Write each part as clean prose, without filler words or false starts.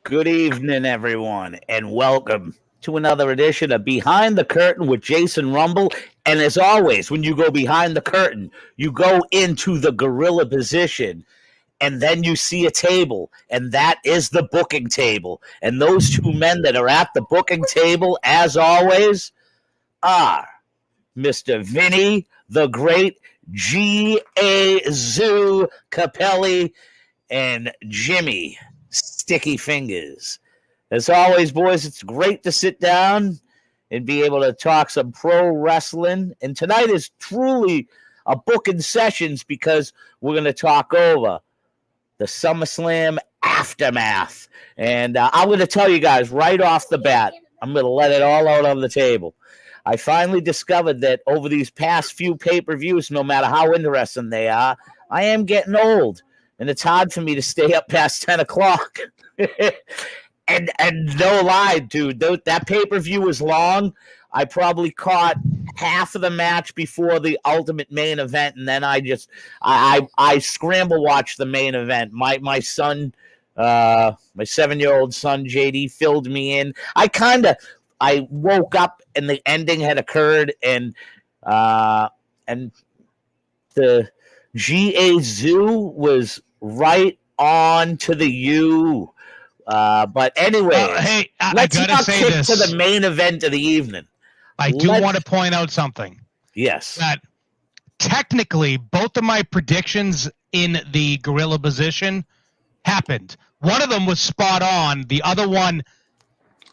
Good evening, everyone, and welcome to another edition of Behind the Curtain with Jason Rumble. And as always, when you go behind the curtain, you go into the gorilla position, and then you see a table, and that is the booking table. And those two men that are at the booking table, as always, are Mr. Viinie, the great G.A. Zoo CaPelli, and Jimmy Sticky Fingers. As always, boys, it's great to sit down and be able to talk some pro wrestling. And tonight is truly a booking sessions because we're going to talk over the SummerSlam aftermath. And I'm going to tell you guys right off the bat, I'm going to let it all out on the table. I finally discovered that over these past few pay-per-views, no matter how interesting they are, I am getting old. And it's hard for me to stay up past 10 o'clock. and no lie, dude, that pay-per-view was long. I probably caught half of the match before the ultimate main event, and then I scramble watched the main event. My son, my 7-year-old son, JD, filled me in. I woke up and the ending had occurred, and the G.A. Zoo was right on to the U. But anyway, hey, let's I gotta say kick this to the main event of the evening. I do want to point out something. Yes. That technically both of my predictions in the gorilla position happened. One of them was spot on. The other one,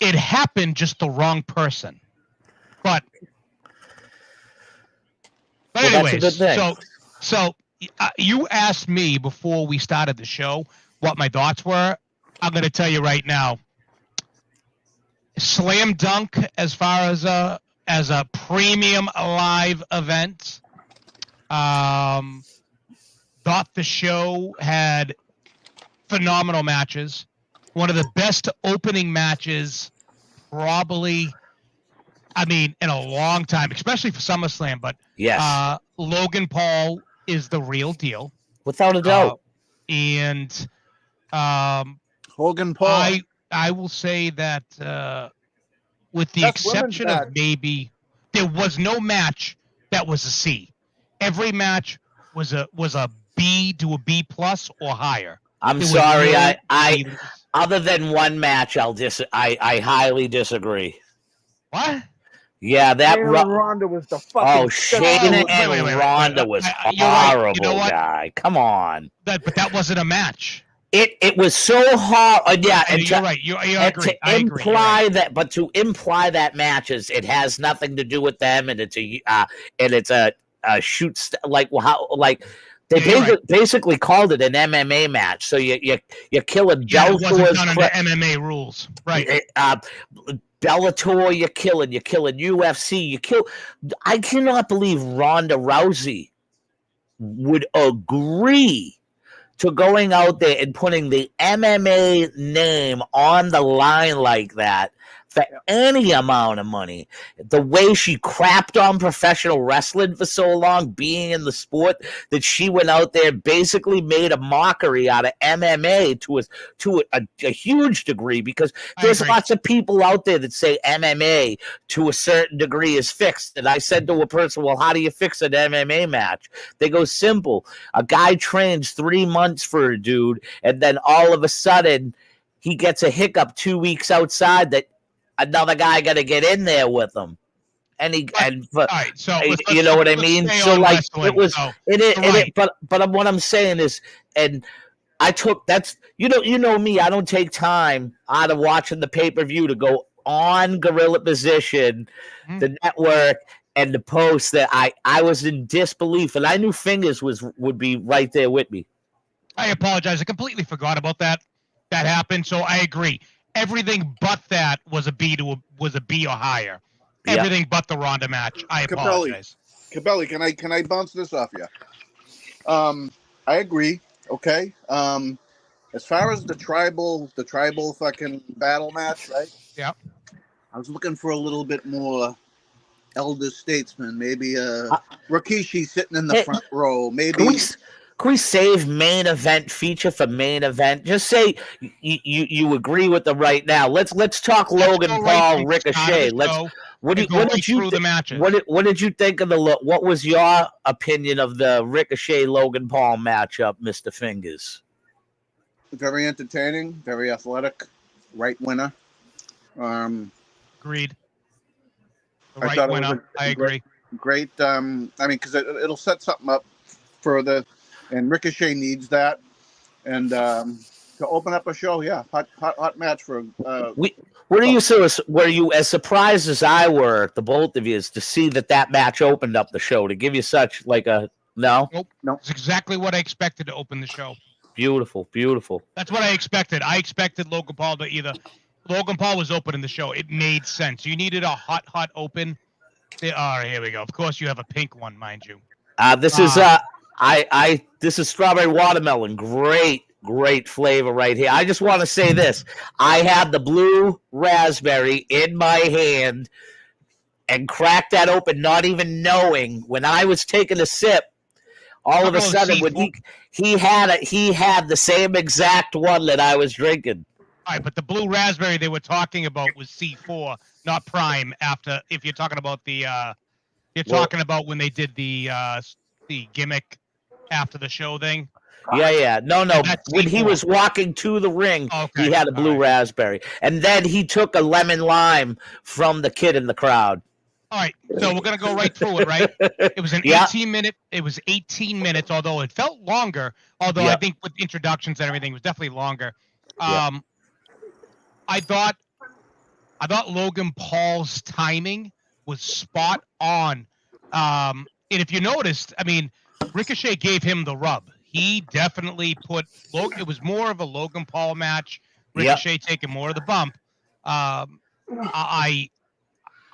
it happened, just the wrong person. But anyways, that's a good thing. So you asked me before we started the show what my thoughts were. I'm going to tell you right now. Slam dunk as far as a premium live event. Thought the show had phenomenal matches. One of the best opening matches probably, in a long time, especially for SummerSlam. But yes, Logan Paul is the real deal, without a doubt. And Logan Paul. I will say that with the exception of maybe there was no match that was a C. Every match was a B to a B plus or higher. I'm sorry, I other than one match, I highly disagree. What? Yeah, that Ronda was the fucking. Shayna and Ronda was horrible, right. You know guy. Come on. But that wasn't a match. It was so hard. Yeah, and you're right. You agree. To imply that, but to imply that matches, it has nothing to do with them, and it's a shoot they basically called it an MMA match. So you're killing Bellator's. It wasn't done under MMA rules, right? Bellator, you're killing UFC, I cannot believe Ronda Rousey would agree to going out there and putting the MMA name on the line like that for any amount of money. The way she crapped on professional wrestling for so long, being in the sport, that she went out there and basically made a mockery out of MMA to a huge degree, because there's lots of people out there that say MMA to a certain degree is fixed. And I said to a person, well, how do you fix an MMA match? They go, simple. A guy trains 3 months for a dude, and then all of a sudden he gets a hiccup 2 weeks outside that another guy got to get in there with him, right, so you know what I mean. So like it was, but what I'm saying is, and I took that's you know me, I don't take time out of watching the pay-per-view to go on Gorilla Position, the network, and to post that I was in disbelief, and I knew Fingers would be right there with me. I apologize. I completely forgot about that. That happened. So I agree. Everything but that was a B or higher. Everything but the Ronda match. I apologize. CaPelli, can I bounce this off you? I agree. Okay. As far as the tribal fucking battle match, right? Yeah. I was looking for a little bit more elder statesman. Maybe Rikishi sitting in the front row. Maybe Can we save main event feature for main event? Just say you agree with them right now. Let's talk Logan go right Paul from the start of Ricochet. the show What and go right through the matches. What did you think of what was your opinion of the Ricochet Logan Paul matchup, Mr. Fingers? Very entertaining, very athletic, right winner. Agreed. The I right thought it winner. was I agree. Great. I mean, because it'll set something up further, and Ricochet needs that. And to open up a show, yeah, hot match for. Were you as surprised as I were, the both of you, to see that match opened up the show, to give you such like a no? Nope. No. It's exactly what I expected to open the show. Beautiful, beautiful. That's what I expected. I expected Logan Paul to either. Logan Paul was opening the show. It made sense. You needed a hot open. All right, here we go. Of course, you have a pink one, mind you. This is strawberry watermelon. Great flavor right here. I just want to say this. I had the blue raspberry in my hand and cracked that open, not even knowing. When I was taking a sip, all of a sudden, when he had the same exact one that I was drinking. All right, but the blue raspberry they were talking about was C4, not Prime. If you're talking about talking about when they did the gimmick after the show thing. Yeah. No. When he was walking to the ring, he had a blue raspberry, and then he took a lemon lime from the kid in the crowd. All right, so we're gonna go right through it, right? It was an 18-minute. It was 18 minutes, although it felt longer. Although I think with introductions and everything, it was definitely longer. I thought Logan Paul's timing was spot on. And if you noticed, I mean, Ricochet gave him the rub. He definitely put it was more of a Logan Paul match. Ricochet taking more of the bump.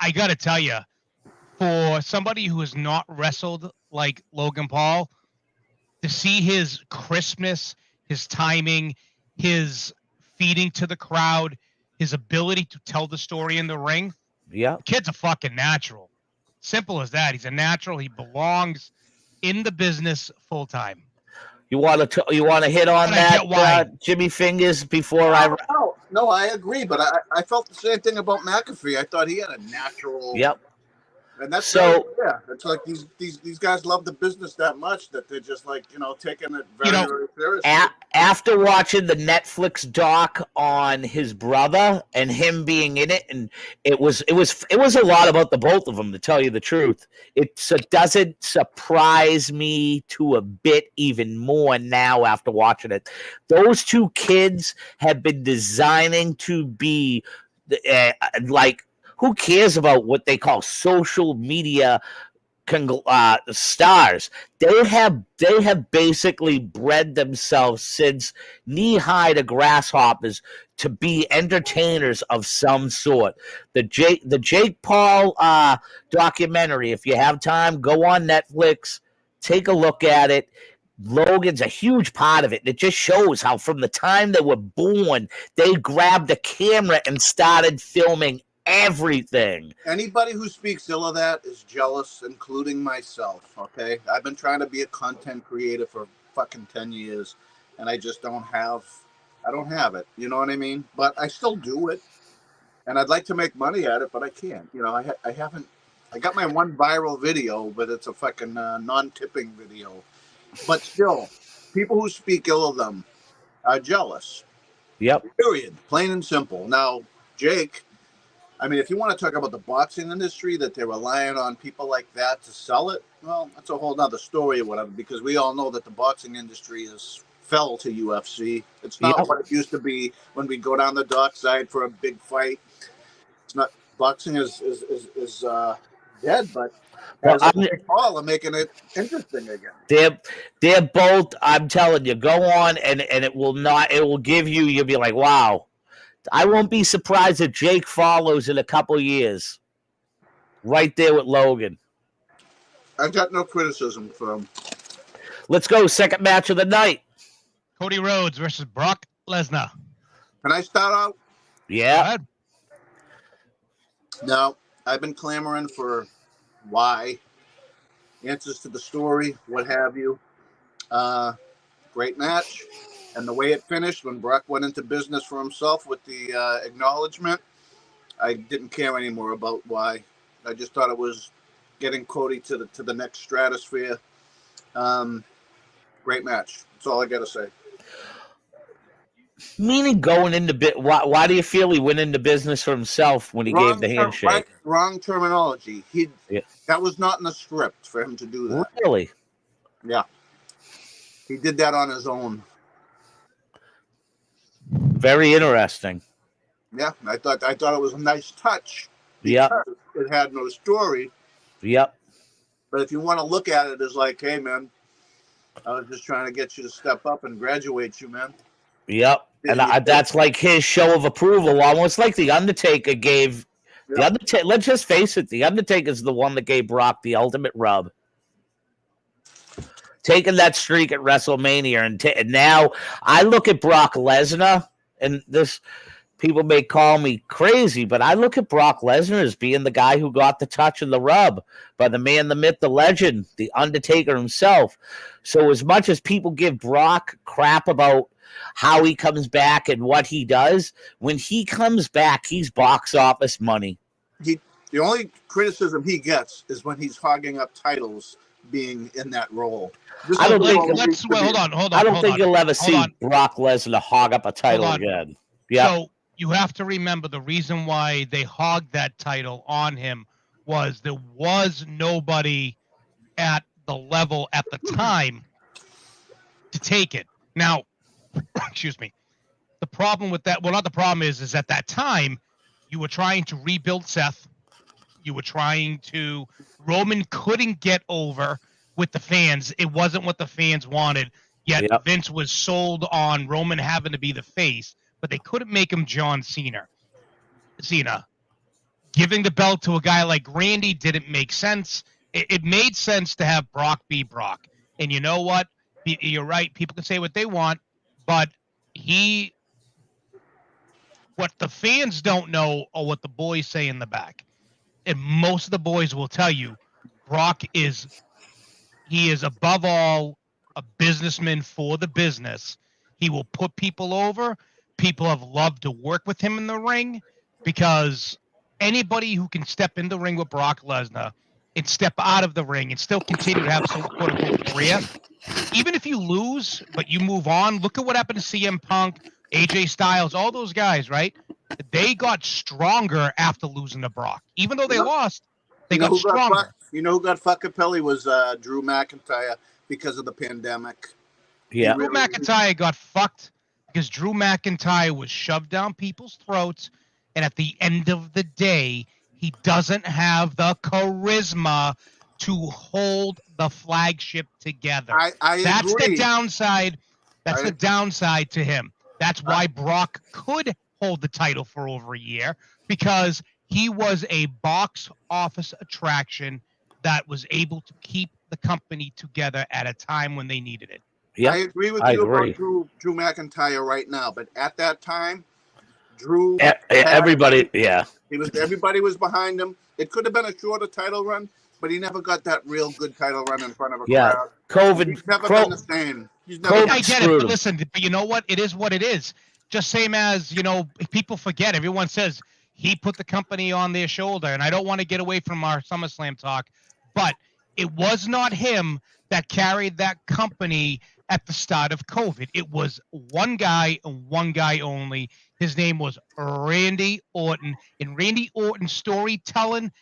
I got to tell you, for somebody who has not wrestled like Logan Paul, to see his crispness, his timing, his feeding to the crowd, his ability to tell the story in the ring, the kid's a fucking natural. Simple as that. He's a natural. He belongs in the business full time. You want to hit on that, Jimmy Fingers, before No, I agree, but I felt the same thing about McAfee. I thought he had a natural. Yep. And that's it's like these guys love the business that much that they're just like, taking it very seriously. After watching the Netflix doc on his brother and him being in it, and it was a lot about the both of them, to tell you the truth. It doesn't surprise me to a bit even more now after watching it. Those two kids have been designing to be like. Who cares about what they call social media stars? They have basically bred themselves since knee-high to grasshoppers to be entertainers of some sort. The Jake Paul documentary, if you have time, go on Netflix, take a look at it. Logan's a huge part of it. It just shows how from the time they were born, they grabbed a camera and started filming everything. Anybody who speaks ill of that is jealous, including myself. Okay, I've been trying to be a content creator for fucking 10 years, and I just don't have it. You know what I mean? But I still do it, and I'd like to make money at it, but I can't. I haven't. I got my one viral video, but it's a fucking non-tipping video. But still, people who speak ill of them are jealous. Yep. Period. Plain and simple. Now, Jake. I mean, if you want to talk about the boxing industry, that they're relying on people like that to sell it, well, that's a whole nother story or whatever, because we all know that the boxing industry fell to UFC. It's not what it used to be when we go down the dark side for a big fight. It's not. Boxing is dead, but Paul are making it interesting again. They're both, I'm telling you, go on and it will give you, you'll be like, wow. I won't be surprised if Jake follows in a couple years. Right there with Logan. I've got no criticism for him. Let's go. Second match of the night. Cody Rhodes versus Brock Lesnar. Can I start out? Yeah. Now, I've been clamoring for why. Answers to the story, what have you. great match. And the way it finished, when Brock went into business for himself with the acknowledgement, I didn't care anymore about why. I just thought it was getting Cody to the next stratosphere. Great match. That's all I got to say. Meaning going into why do you feel he went into business for himself when he gave the handshake? Wrong terminology. Yeah. That was not in the script for him to do that. Really? Yeah. He did that on his own. Very interesting. Yeah, I thought it was a nice touch. Yep. It had no story. Yep. But if you want to look at it as like, hey man, I was just trying to get you to step up and graduate you, man. Yep. And that's like his show of approval, almost like the Undertaker gave. The Undertaker. Let's just face it, the Undertaker's the one that gave Brock the ultimate rub. Taking that streak at WrestleMania, and now I look at Brock Lesnar, and this people may call me crazy, but I look at Brock Lesnar as being the guy who got the touch and the rub by the man, the myth, the legend, the Undertaker himself. So as much as people give Brock crap about how he comes back and what he does, when he comes back, he's box office money. The only criticism he gets is when he's hogging up titles being in that role. I don't think. Hold on. I don't think you'll ever see Brock Lesnar hog up a title again. Yeah. So you have to remember the reason why they hogged that title on him was there was nobody at the level at the time to take it. Now, excuse me. The problem with that, well, not the problem is at that time you were trying to rebuild Seth. You were trying to. Roman couldn't get over with the fans. It wasn't what the fans wanted. Yet Vince was sold on Roman having to be the face, but they couldn't make him John Cena. Giving the belt to a guy like Randy didn't make sense. It made sense to have Brock be Brock. And you know what? You're right. People can say what they want, but what the fans don't know or what the boys say in the back, and most of the boys will tell you, Brock is above all a businessman for the business. He will put people over. People have loved to work with him in the ring because anybody who can step in the ring with Brock Lesnar and step out of the ring and still continue to have some quote unquote career, even if you lose, but you move on, look at what happened to CM Punk, AJ Styles, all those guys, right? They got stronger after losing to Brock. Even though they lost, they got stronger. You know who got fucked Capelli was Drew McIntyre because of the pandemic. Yeah. Drew McIntyre got fucked because Drew McIntyre was shoved down people's throats, and at the end of the day, he doesn't have the charisma to hold the flagship together. That's agree. the downside. That's the downside to him. That's why Brock could hold the title for over a year, because he was a box office attraction that was able to keep the company together at a time when they needed it. Yeah, I agree with you about Drew McIntyre right now, but at that time, Drew, everybody was behind him. It could have been a shorter title run, but he never got that real good title run in front of a crowd. He's never been the same. I get it, but listen, but you know what? It is what it is. Just same as, people forget. Everyone says he put the company on their shoulder, and I don't want to get away from our SummerSlam talk, but it was not him that carried that company at the start of COVID. It was one guy and one guy only. His name was Randy Orton, and Randy Orton's storytelling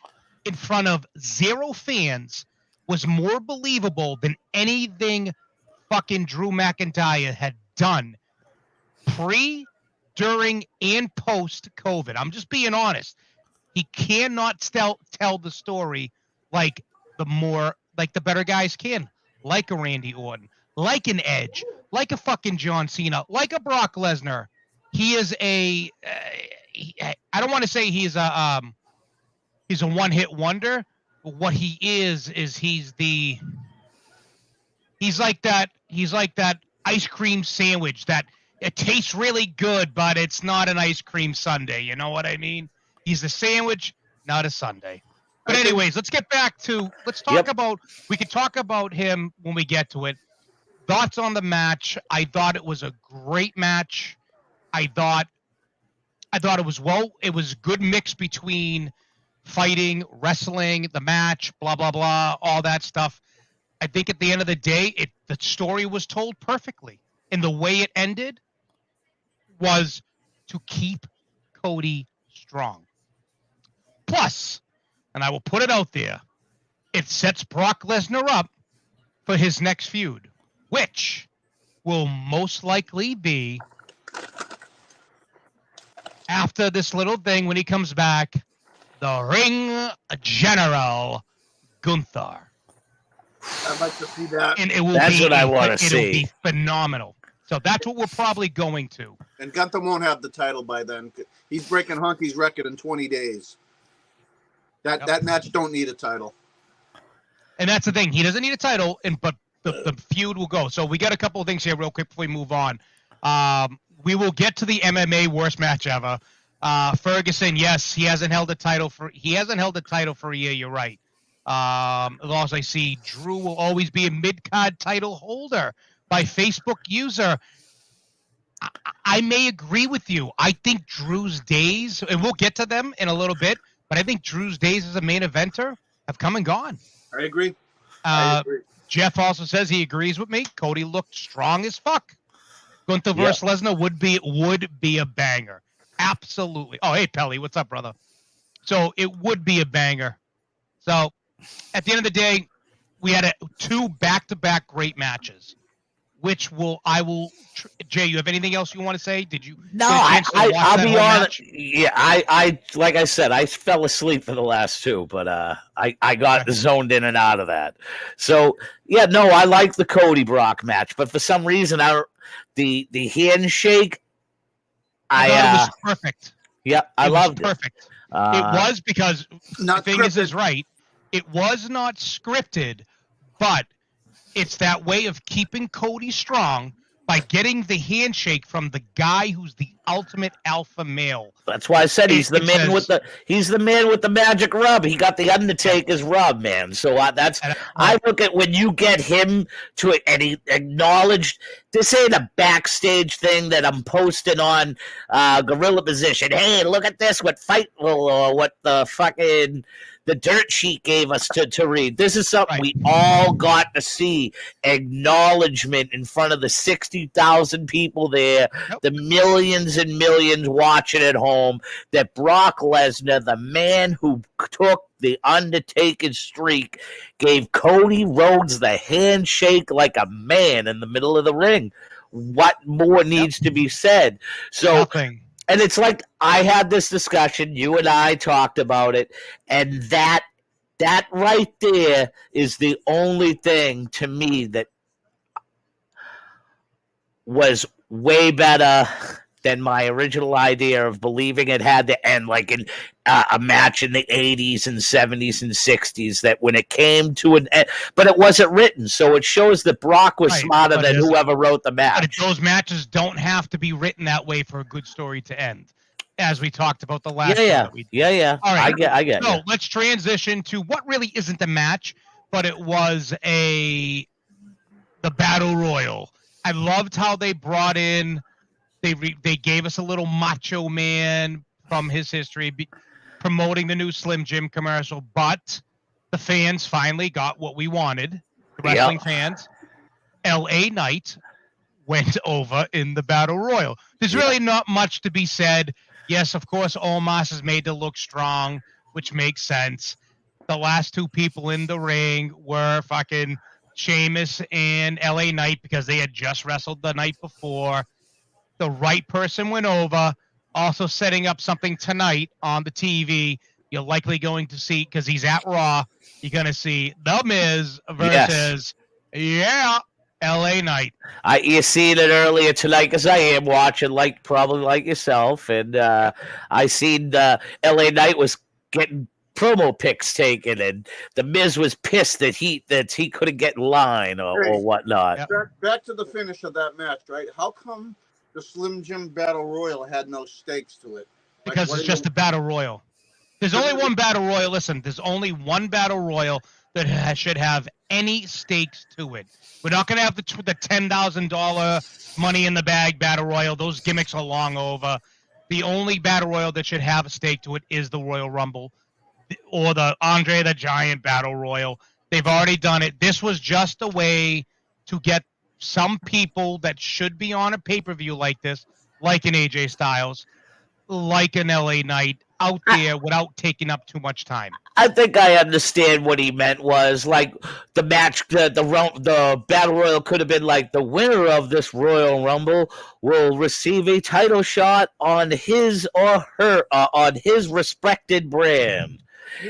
in front of 0 fans was more believable than anything fucking Drew McIntyre had done pre, during, and post COVID. I'm just being honest. He cannot tell the story like the better guys can, like a Randy Orton, like an Edge, like a fucking John Cena, like a Brock Lesnar. He is I don't want to say he's a one-hit wonder, but what he is he's like that ice cream sandwich that it tastes really good, but it's not an ice cream sundae. You know what I mean? He's a sandwich, not a sundae. But anyways, let's get back to, we can talk about him when we get to it. Thoughts on the match? I thought it was a great match. I thought it was a good mix between fighting, wrestling, the match, blah blah blah, all that stuff. I think at the end of the day, the story was told perfectly, and the way it ended was to keep Cody strong. Plus, and I will put it out there, it sets Brock Lesnar up for his next feud, which will most likely be after this little thing when he comes back, the Ring General Gunther. I'd like to see that. And it will That's be what I want to it'll see. be phenomenal. So that's what we're probably going to. And Gunther won't have the title by then. He's breaking Honky's record in 20 days. That match don't need a title. And that's the thing. He doesn't need a title, but the feud will go. So we got a couple of things here real quick before we move on. We will get to the MMA worst match ever. Ferguson, yes, he hasn't held a title for a year. You're right. Also, I see Drew will always be a mid-card title holder by Facebook user. I may agree with you. I think Drew's days, and we'll get to them in a little bit, but I think Drew's days as a main eventer have come and gone. I agree. Jeff also says he agrees with me. Cody looked strong as fuck. Gunther versus Lesnar would be a banger. Absolutely. Oh, hey, Pelly, what's up, brother? So it would be a banger. So at the end of the day, we had two back-to-back great matches, which Jay, you have anything else you want to say? Did you? No, I'll be honest. Yeah, I like I said, I fell asleep for the last two, but I got zoned in and out of that. So yeah, no, I like the Cody Brock match, but for some reason, the handshake, I thought it was perfect. Yeah, I loved it. Perfect. It was because the thing is right. It was not scripted, but it's that way of keeping Cody strong by getting the handshake from the guy who's the ultimate alpha male. That's why I said he's the man with the magic rub. He got the Undertaker's rub, man. So I look at when you get him to it, and he acknowledged this ain't a backstage thing that I'm posting on Gorilla Position. Hey, look at this! What the fucking the dirt sheet gave us to read. This is something we all got to see. Acknowledgement in front of the 60,000 people there, the millions and millions watching at home, that Brock Lesnar, the man who took the Undertaker's streak, gave Cody Rhodes the handshake like a man in the middle of the ring. What more needs to be said? So nothing. And it's like I had this discussion, you and I talked about it, and that right there is the only thing to me that was way better than my original idea of believing it had to end like in a match in the 80s and 70s and 60s, that when it came to an end, but it wasn't written. So it shows that Brock was smarter than whoever wrote the match. But those matches don't have to be written that way for a good story to end, as we talked about the last Yeah. All right. I get So let's transition to what really isn't a match, but it was the Battle Royal. I loved how they brought in, they gave us a little Macho Man from his history, promoting the new Slim Jim commercial, but the fans finally got what we wanted, the wrestling fans. LA Knight went over in the Battle Royal. There's really not much to be said. Yes, of course, Omos is made to look strong, which makes sense. The last two people in the ring were fucking Sheamus and LA Knight because they had just wrestled the night before. The right person went over, also setting up something tonight on the TV. You're likely going to see, because he's at Raw, you're going to see The Miz versus, LA Knight. You seen it earlier tonight because I am watching, probably like yourself, and I seen LA Knight was getting promo pics taken, and the Miz was pissed that he couldn't get in line or whatnot. Back to the finish of that match, right? How come the Slim Jim Battle Royal had no stakes to it? Because it's just a Battle Royal. There's only one Battle Royal. Listen, there's only one Battle Royal. that should have any stakes to it. We're not going to have the $10,000 money in the bag battle royal. Those gimmicks are long over. The only battle royal that should have a stake to it is the Royal Rumble or the Andre the Giant battle royal. They've already done it. This was just a way to get some people that should be on a pay-per-view like this, like an AJ Styles, like an LA Knight, out there without taking up too much time. I think I understand what he meant was like the match, the battle royal could have been like the winner of this Royal Rumble will receive a title shot on his or her on his respected brand.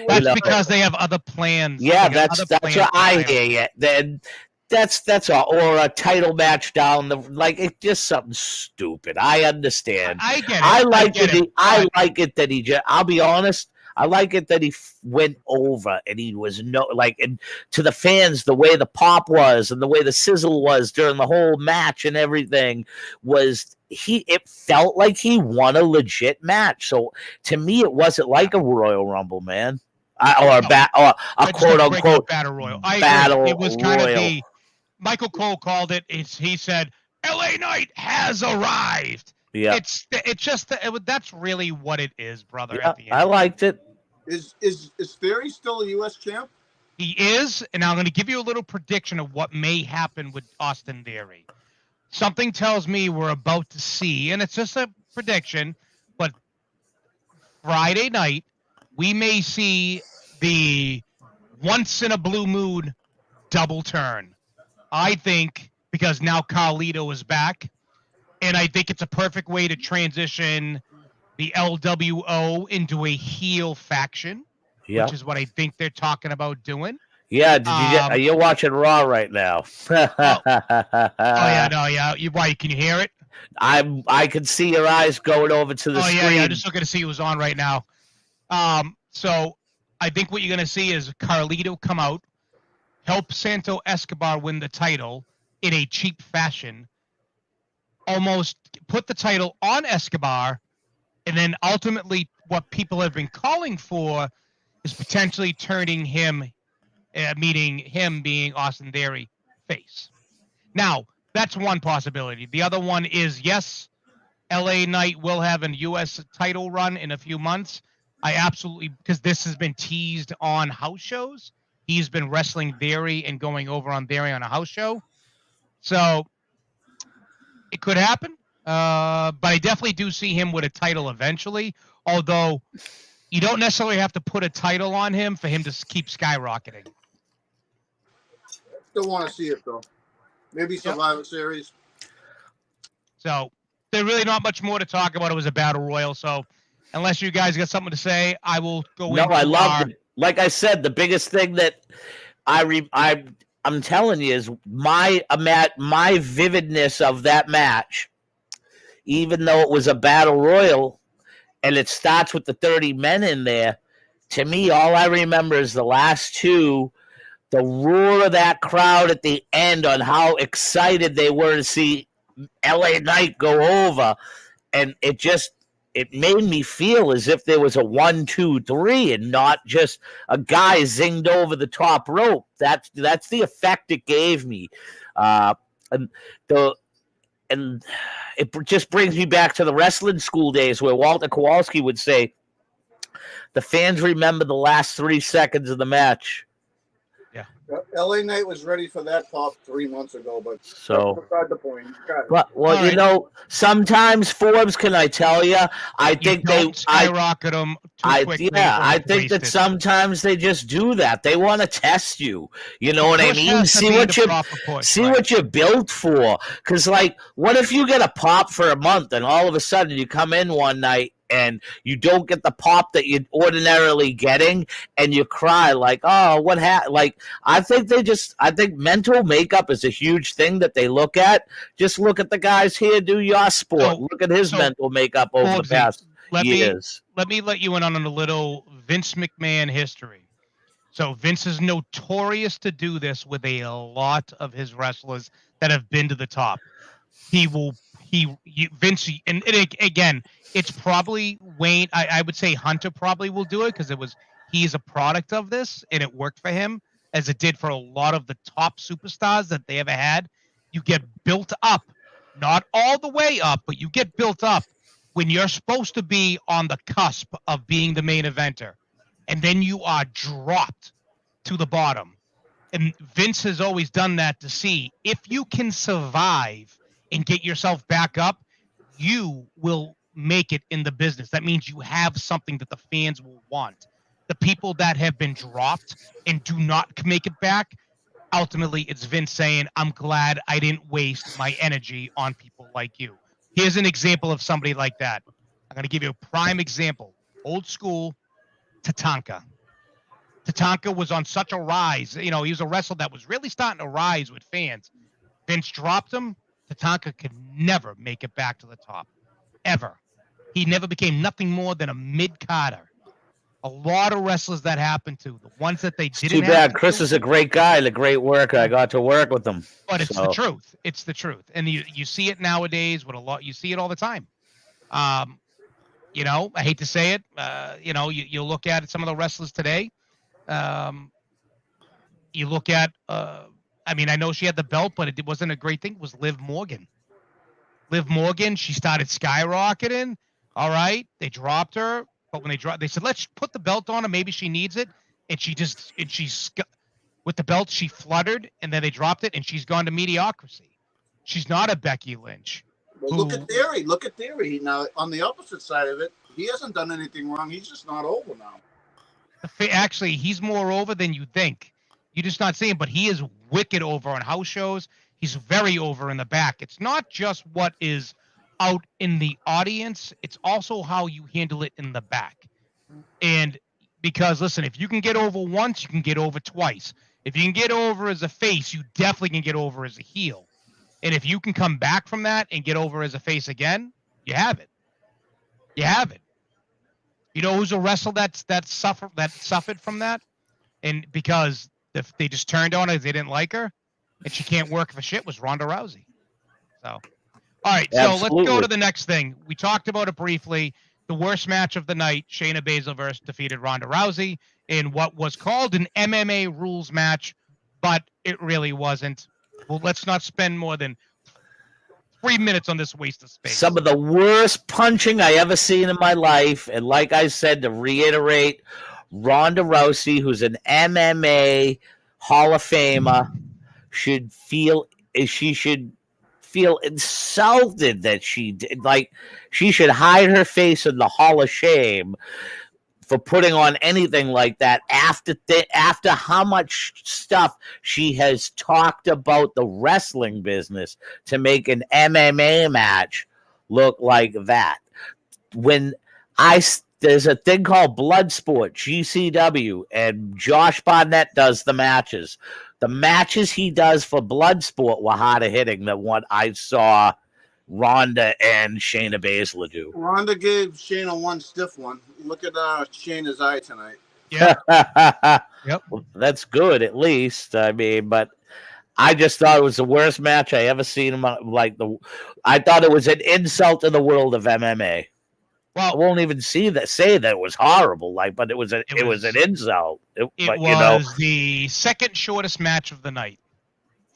That's because they have other plans. Yeah, that's what I hear. Then that's all, or a title match down the like. It's just something stupid. I understand. I get it. I like it that he just. I'll be honest. I like it that he went over and he was and to the fans, the way the pop was and the way the sizzle was during the whole match and everything was it felt like he won a legit match. So to me, it wasn't like a Royal Rumble, man. Or a quote unquote battle royal. It was kind of the Michael Cole called it. He said, LA Knight has arrived. Yeah. That's really what it is, brother. Yeah, at the end. I liked it. Is Theory still a U.S. champ? He is, and I'm going to give you a little prediction of what may happen with Austin Theory. Something tells me we're about to see, and it's just a prediction, but Friday night, we may see the once in a blue moon double turn. I think because now Carlito is back, and I think it's a perfect way to transition the LWO into a heel faction, which is what I think they're talking about doing. Yeah, you're watching Raw right now. Why? Can you hear it? I can see your eyes going over to the screen. I'm just looking to see who's on right now. So I think what you're going to see is Carlito come out, help Santo Escobar win the title in a cheap fashion, almost put the title on Escobar, and then ultimately what people have been calling for is potentially turning him, meaning him being Austin Theory, face. Now, that's one possibility. The other one is, yes, LA Knight will have a U.S. title run in a few months. Because this has been teased on house shows. He's been wrestling Theory and going over on Theory on a house show. So it could happen. But I definitely do see him with a title eventually. Although you don't necessarily have to put a title on him for him to keep skyrocketing. Still want to see it, though. Maybe Survivor Series. So there's really not much more to talk about. It was a battle royal. So unless you guys got something to say, I will go in. No, I love it. Like I said, the biggest thing that I'm telling you is my vividness of that match, even though it was a battle royal and it starts with the 30 men in there, to me, all I remember is the last two, the roar of that crowd at the end on how excited they were to see LA Knight go over. And it made me feel as if there was a 1, 2, 3 and not just a guy zinged over the top rope. That's the effect it gave me. And it just brings me back to the wrestling school days where Walter Kowalski would say, the fans remember the last 3 seconds of the match. LA Knight was ready for that pop 3 months ago, but so beside the point. Sometimes Forbes, can I tell you? I think they skyrocket them too quickly. Yeah, I think that sometimes they just do that. They want to test you. You know what I mean? See what you're built for. Because, like, what if you get a pop for a month and all of a sudden you come in one night and you don't get the pop that you're ordinarily getting, and you cry like, oh, what happened? Like, I think mental makeup is a huge thing that they look at. Just look at the guys here do your sport. Look at his mental makeup over the past years. Let me let you in on a little Vince McMahon history. So Vince is notorious to do this with a lot of his wrestlers that have been to the top. Vince, and again, it's probably Wayne. I would say Hunter probably will do it because he's a product of this and it worked for him as it did for a lot of the top superstars that they ever had. You get built up, not all the way up, but you get built up when you're supposed to be on the cusp of being the main eventer, and then you are dropped to the bottom. And Vince has always done that to see if you can survive and get yourself back up, you will make it in the business. That means you have something that the fans will want. The people that have been dropped and do not make it back, ultimately it's Vince saying, I'm glad I didn't waste my energy on people like you. Here's an example of somebody like that. I'm going to give you a prime example. Old school, Tatanka. Tatanka was on such a rise. He was a wrestler that was really starting to rise with fans. Vince dropped him. Tatanka could never make it back to the top. Ever. He never became nothing more than a mid-carder. A lot of wrestlers that happened to. The ones that they didn't Too bad. Chris is a great guy and a great worker. I got to work with him. But it's the truth. It's the truth. And you see it nowadays with a lot. You see it all the time. I hate to say it. You look at some of the wrestlers today. You look at, I know she had the belt, but it wasn't a great thing. It was Liv Morgan. Liv Morgan, she started skyrocketing. All right. They dropped her. But when they said, let's put the belt on her. Maybe she needs it. And she's with the belt, she fluttered, and then they dropped it, and she's gone to mediocrity. She's not a Becky Lynch. Well, look at Theory. Look at Theory. Now, on the opposite side of it, he hasn't done anything wrong. He's just not over now. Actually, he's more over than you think. You're just not seeing, but he is wicked over on house shows. He's very over in the back. It's not just what is out in the audience. It's also how you handle it in the back. And because, listen, if you can get over once, you can get over twice. If you can get over as a face, you definitely can get over as a heel. And if you can come back from that and get over as a face again, you have it. You have it. You know who's a wrestler that suffered from that? And because they just turned on her, they didn't like her, and she can't work for shit, was Ronda Rousey. So, all right, Absolutely. So let's go to the next thing. We talked about it briefly. The worst match of the night, Shayna Baszler defeated Ronda Rousey in what was called an MMA rules match, but it really wasn't. Well, let's not spend more than 3 minutes on this waste of space. Some of the worst punching I ever seen in my life. And like I said, to reiterate, Ronda Rousey, who's an MMA Hall of Famer, should feel insulted that she did. Like, she should hide her face in the Hall of Shame for putting on anything like that after how much stuff she has talked about the wrestling business to make an MMA match look like that. There's a thing called Bloodsport, GCW, and Josh Barnett does the matches. The matches he does for Bloodsport were harder hitting than what I saw Ronda and Shayna Baszler do. Ronda gave Shayna one stiff one. Look at Shayna's eye tonight. Yeah. Yep. Well, that's good, at least. I mean, but I just thought it was the worst match I ever seen. I thought it was an insult to the world of MMA. Well, I won't even say that it was horrible. But it was an insult. It was the second shortest match of the night.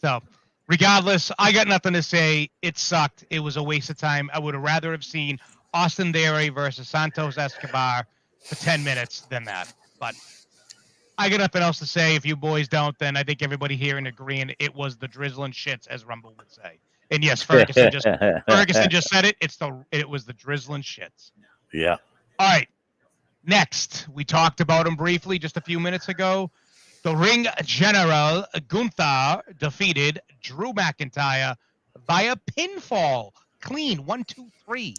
So, regardless, I got nothing to say. It sucked. It was a waste of time. I would have rather have seen Austin Theory versus Santos Escobar for 10 minutes than that. But I got nothing else to say. If you boys don't, then I think everybody here in agreeing it was the drizzling shits, as Rumble would say. And yes, Ferguson just said it. It was the drizzling shits. Yeah. All right. Next, we talked about him briefly just a few minutes ago. The Ring General Gunther defeated Drew McIntyre via pinfall. Clean. 1, 2, 3.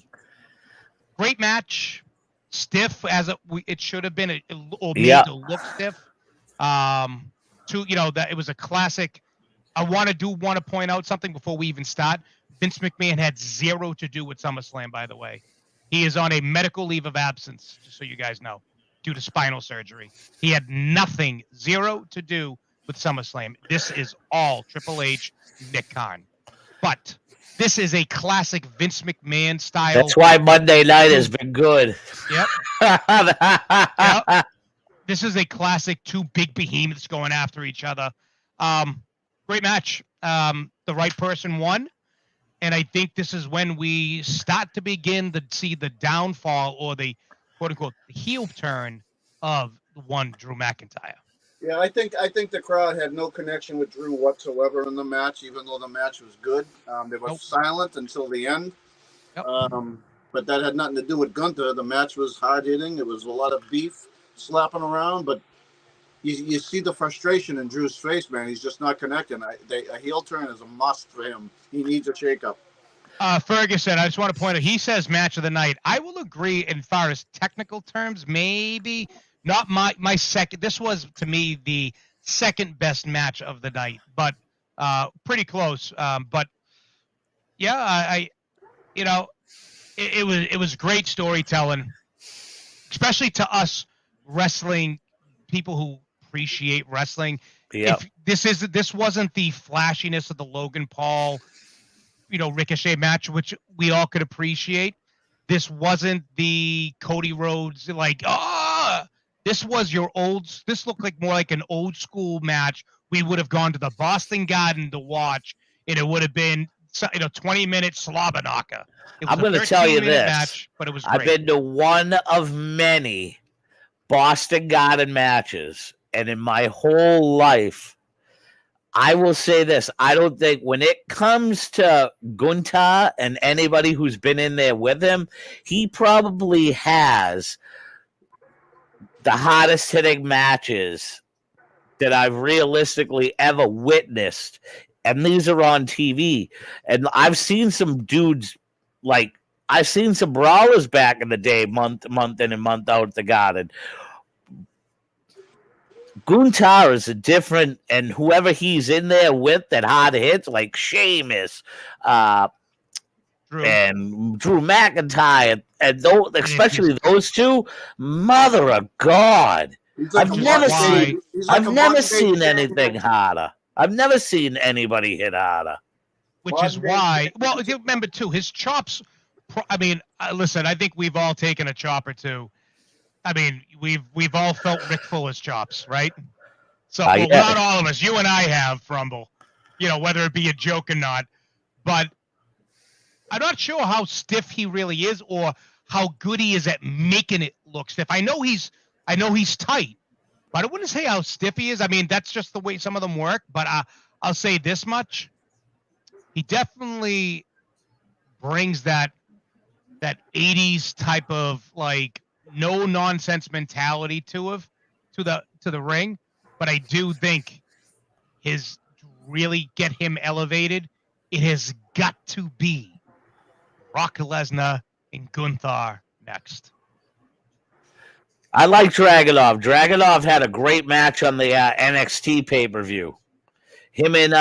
Great match. Stiff as it should have been, or made to look stiff. That it was a classic. I want to point out something before we even start. Vince McMahon had zero to do with SummerSlam, by the way. He is on a medical leave of absence, just so you guys know, due to spinal surgery. He had zero to do with SummerSlam. This is all Triple H, Nick Khan. But this is a classic Vince McMahon style. That's why Monday night has been good. Yep. Yep. this is a classic two big behemoths going after each other. Great match. The right person won. And I think this is when we start to begin to see the downfall or the quote unquote heel turn of one Drew McIntyre. Yeah, I think the crowd had no connection with Drew whatsoever in the match, even though the match was good. They were silent until the end. Yep. But that had nothing to do with Gunther. The match was hard hitting. It was a lot of beef slapping around, but you see the frustration in Drew's face, man. He's just not connecting. A heel turn is a must for him. He needs a shakeup. Ferguson, I just want to point out, he says match of the night. I will agree in far as technical terms, maybe not my second. This was, to me, the second best match of the night, but pretty close. But yeah, it was great storytelling, especially to us wrestling people who appreciate wrestling. Yep. If this wasn't the flashiness of the Logan Paul, Ricochet match, which we all could appreciate. This wasn't the Cody Rhodes, this was this looked like more like an old school match. We would have gone to the Boston Garden to watch, and it would have been, 20-minute slobber knocker. I'm going to tell you this, match, but it was great. I've been to one of many Boston Garden matches, and in my whole life, I will say this. I don't think when it comes to Gunther and anybody who's been in there with him, he probably has the hardest hitting matches that I've realistically ever witnessed. And these are on TV. And I've seen some dudes, I've seen some brawlers back in the day, month in and month out at the Garden. Gunther is a different, and whoever he's in there with that hard hits, like Sheamus, and Drew McIntyre, and especially those two, mother of God. I've never seen anything harder. I've never seen anybody hit harder. Which is why, remember too, his chops. Listen, I think we've all taken a chop or two. We've all felt Rick Fuller's chops, right? So not all of us. You and I have, Rumble. Whether it be a joke or not. But I'm not sure how stiff he really is, or how good he is at making it look stiff. I know he's tight, but I wouldn't say how stiff he is. That's just the way some of them work. But I'll say this much: he definitely brings that 80s type of no nonsense mentality to the ring, but I do think to really get him elevated, it has got to be Brock Lesnar and Gunther next. I like Dragunov. Dragunov had a great match on the NXT pay-per-view. Him and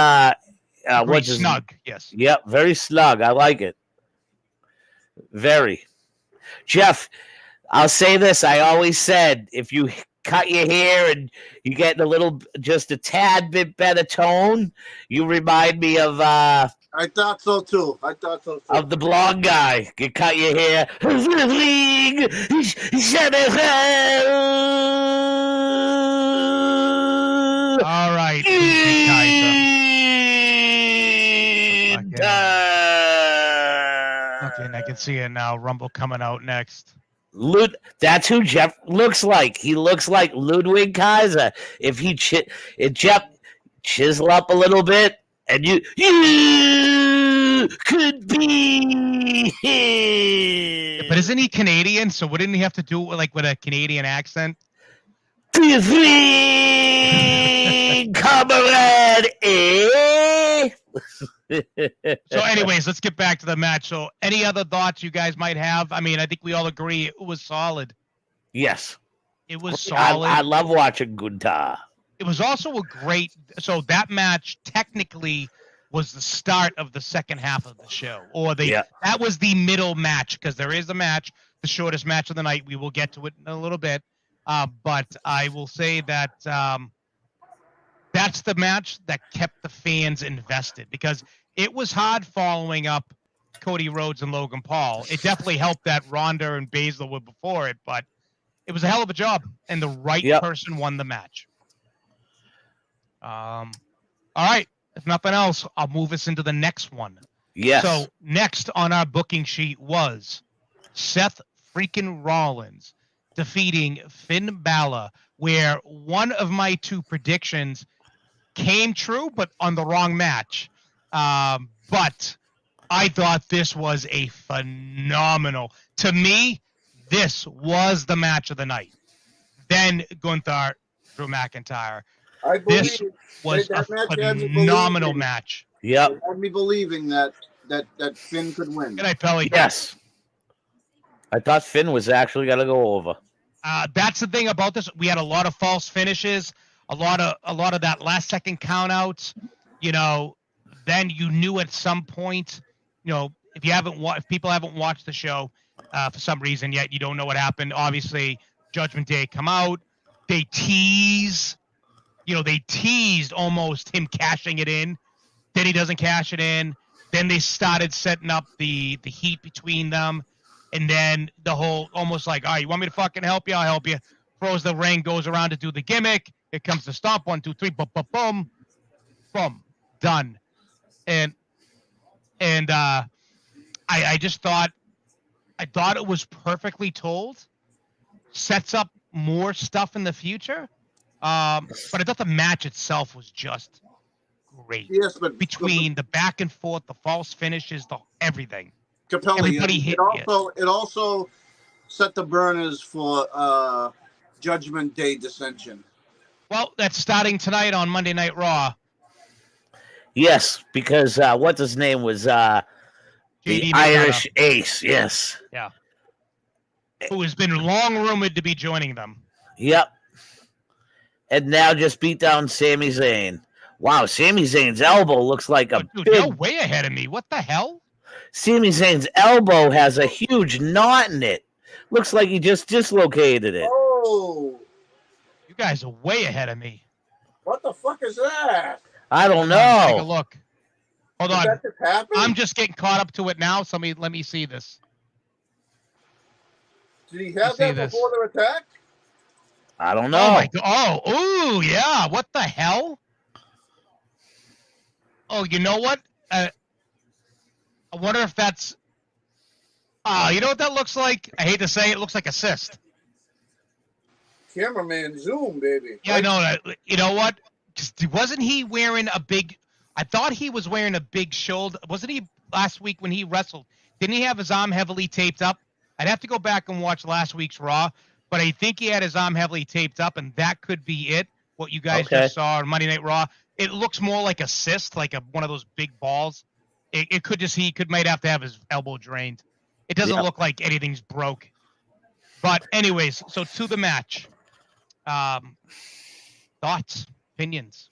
what's his snug, yes. Yep, very snug. I like it. Very. Jeff, I'll say this. I always said, if you cut your hair and you get just a tad bit better tone, you remind me of I thought so too. Of the blonde guy. You cut your hair. All right. Okay, I can see it now. Rumble coming out next. That's who Jeff looks like. He looks like Ludwig Kaiser. If he Jeff chisel up a little bit, and you could be him. But isn't he Canadian? So wouldn't he have to do it with a Canadian accent? Comrade, eh? So anyways, let's get back to the match. So any other thoughts you guys might have? I think we all agree it was solid. Yes. It was solid. I love watching Gunther. It was also so that match technically was the start of the second half of the show. That was the middle match, because there is a match, the shortest match of the night. We will get to it in a little bit. But I will say that that's the match that kept the fans invested, because it was hard following up Cody Rhodes and Logan Paul. It definitely helped that Ronda and Baszler were before it, but It was a hell of a job, and the right Yep. person won the match. All right. If nothing else, I'll move us into the next one. Yes. So next on our booking sheet was Seth freaking Rollins defeating Finn Balor, where one of my two predictions came true, but on the wrong match. But I thought this was a phenomenal. To me, this was the match of the night. Then Gunther, Drew McIntyre. I This believe was a that match had me phenomenal believing- match. Yep. It had me believing that Finn could win. Good night, Pelly. Yes. I thought Finn was actually going to go over. That's the thing about this. We had a lot of false finishes, a lot of that last second count outs. You know, then you knew at some point, you know, if people haven't watched the show for some reason yet, you don't know what happened. Obviously, Judgment Day come out. They teased almost him cashing it in. Then he doesn't cash it in. Then they started setting up the heat between them. And then the whole almost like, all right, you want me to fucking help you? I'll help you. Throws the ring, goes around to do the gimmick. It comes to stomp. 1, 2, 3, boom, boom, boom, boom, done. And I just thought it was perfectly told. Sets up more stuff in the future. But I thought the match itself was just great. Yes, but Between the back and forth, the false finishes, everything. CaPelli, everybody hit it also set the burners for Judgment Day dissension. Well, that's starting tonight on Monday Night Raw. Yes, because what his name was the JD Irish McDonough, Ace. Yes. Yeah. Who has been long rumored to be joining them. Yep. And now just beat down Sami Zayn. Wow, Sami Zayn's elbow looks like a Dude, big... you're way ahead of me. What the hell? Sami Zayn's elbow has a huge knot in it. Looks like he just dislocated it. Oh, You guys are way ahead of me. what the fuck is that? I don't Take a know. look. Hold Did on. that just happen? I'm just getting caught up to it now, so let me see this. Did he have see that this. before the attack? I don't Oh know. my god. Oh, ooh, yeah. What the hell? Oh, you know what? I wonder if that's... you know what that looks like? I hate to say it looks like a cyst. Cameraman zoom, baby. Yeah, I know that. You know what? Wasn't he wearing a big... I thought he was wearing a big shoulder. Wasn't he last week when he wrestled? Didn't he have his arm heavily taped up? I'd have to go back and watch last week's Raw, but I think he had his arm heavily taped up, and that could be it, what you guys just saw on Monday Night Raw. It looks more like a cyst, like one of those big balls. It could just... He might have to have his elbow drained. It doesn't look like anything's broke. But anyways, so to the match. Thoughts, opinions?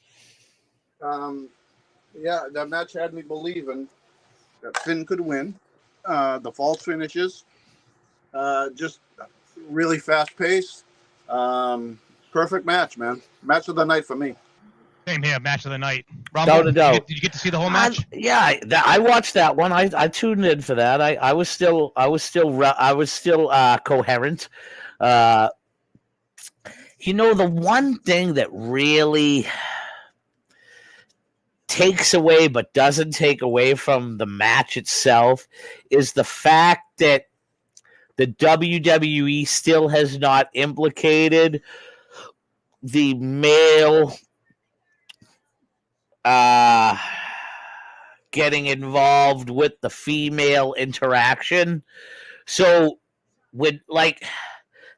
Yeah, that match had me believing that Finn could win. The false finishes, just really fast paced. Perfect match, man. Match of the night for me. Same here, match of the night. Without a doubt. Did you get to see the whole match? I watched that one. I tuned in for that. I was still coherent. You know, the one thing that really takes away but doesn't take away from the match itself is the fact that the WWE still has not implicated the male getting involved with the female interaction. So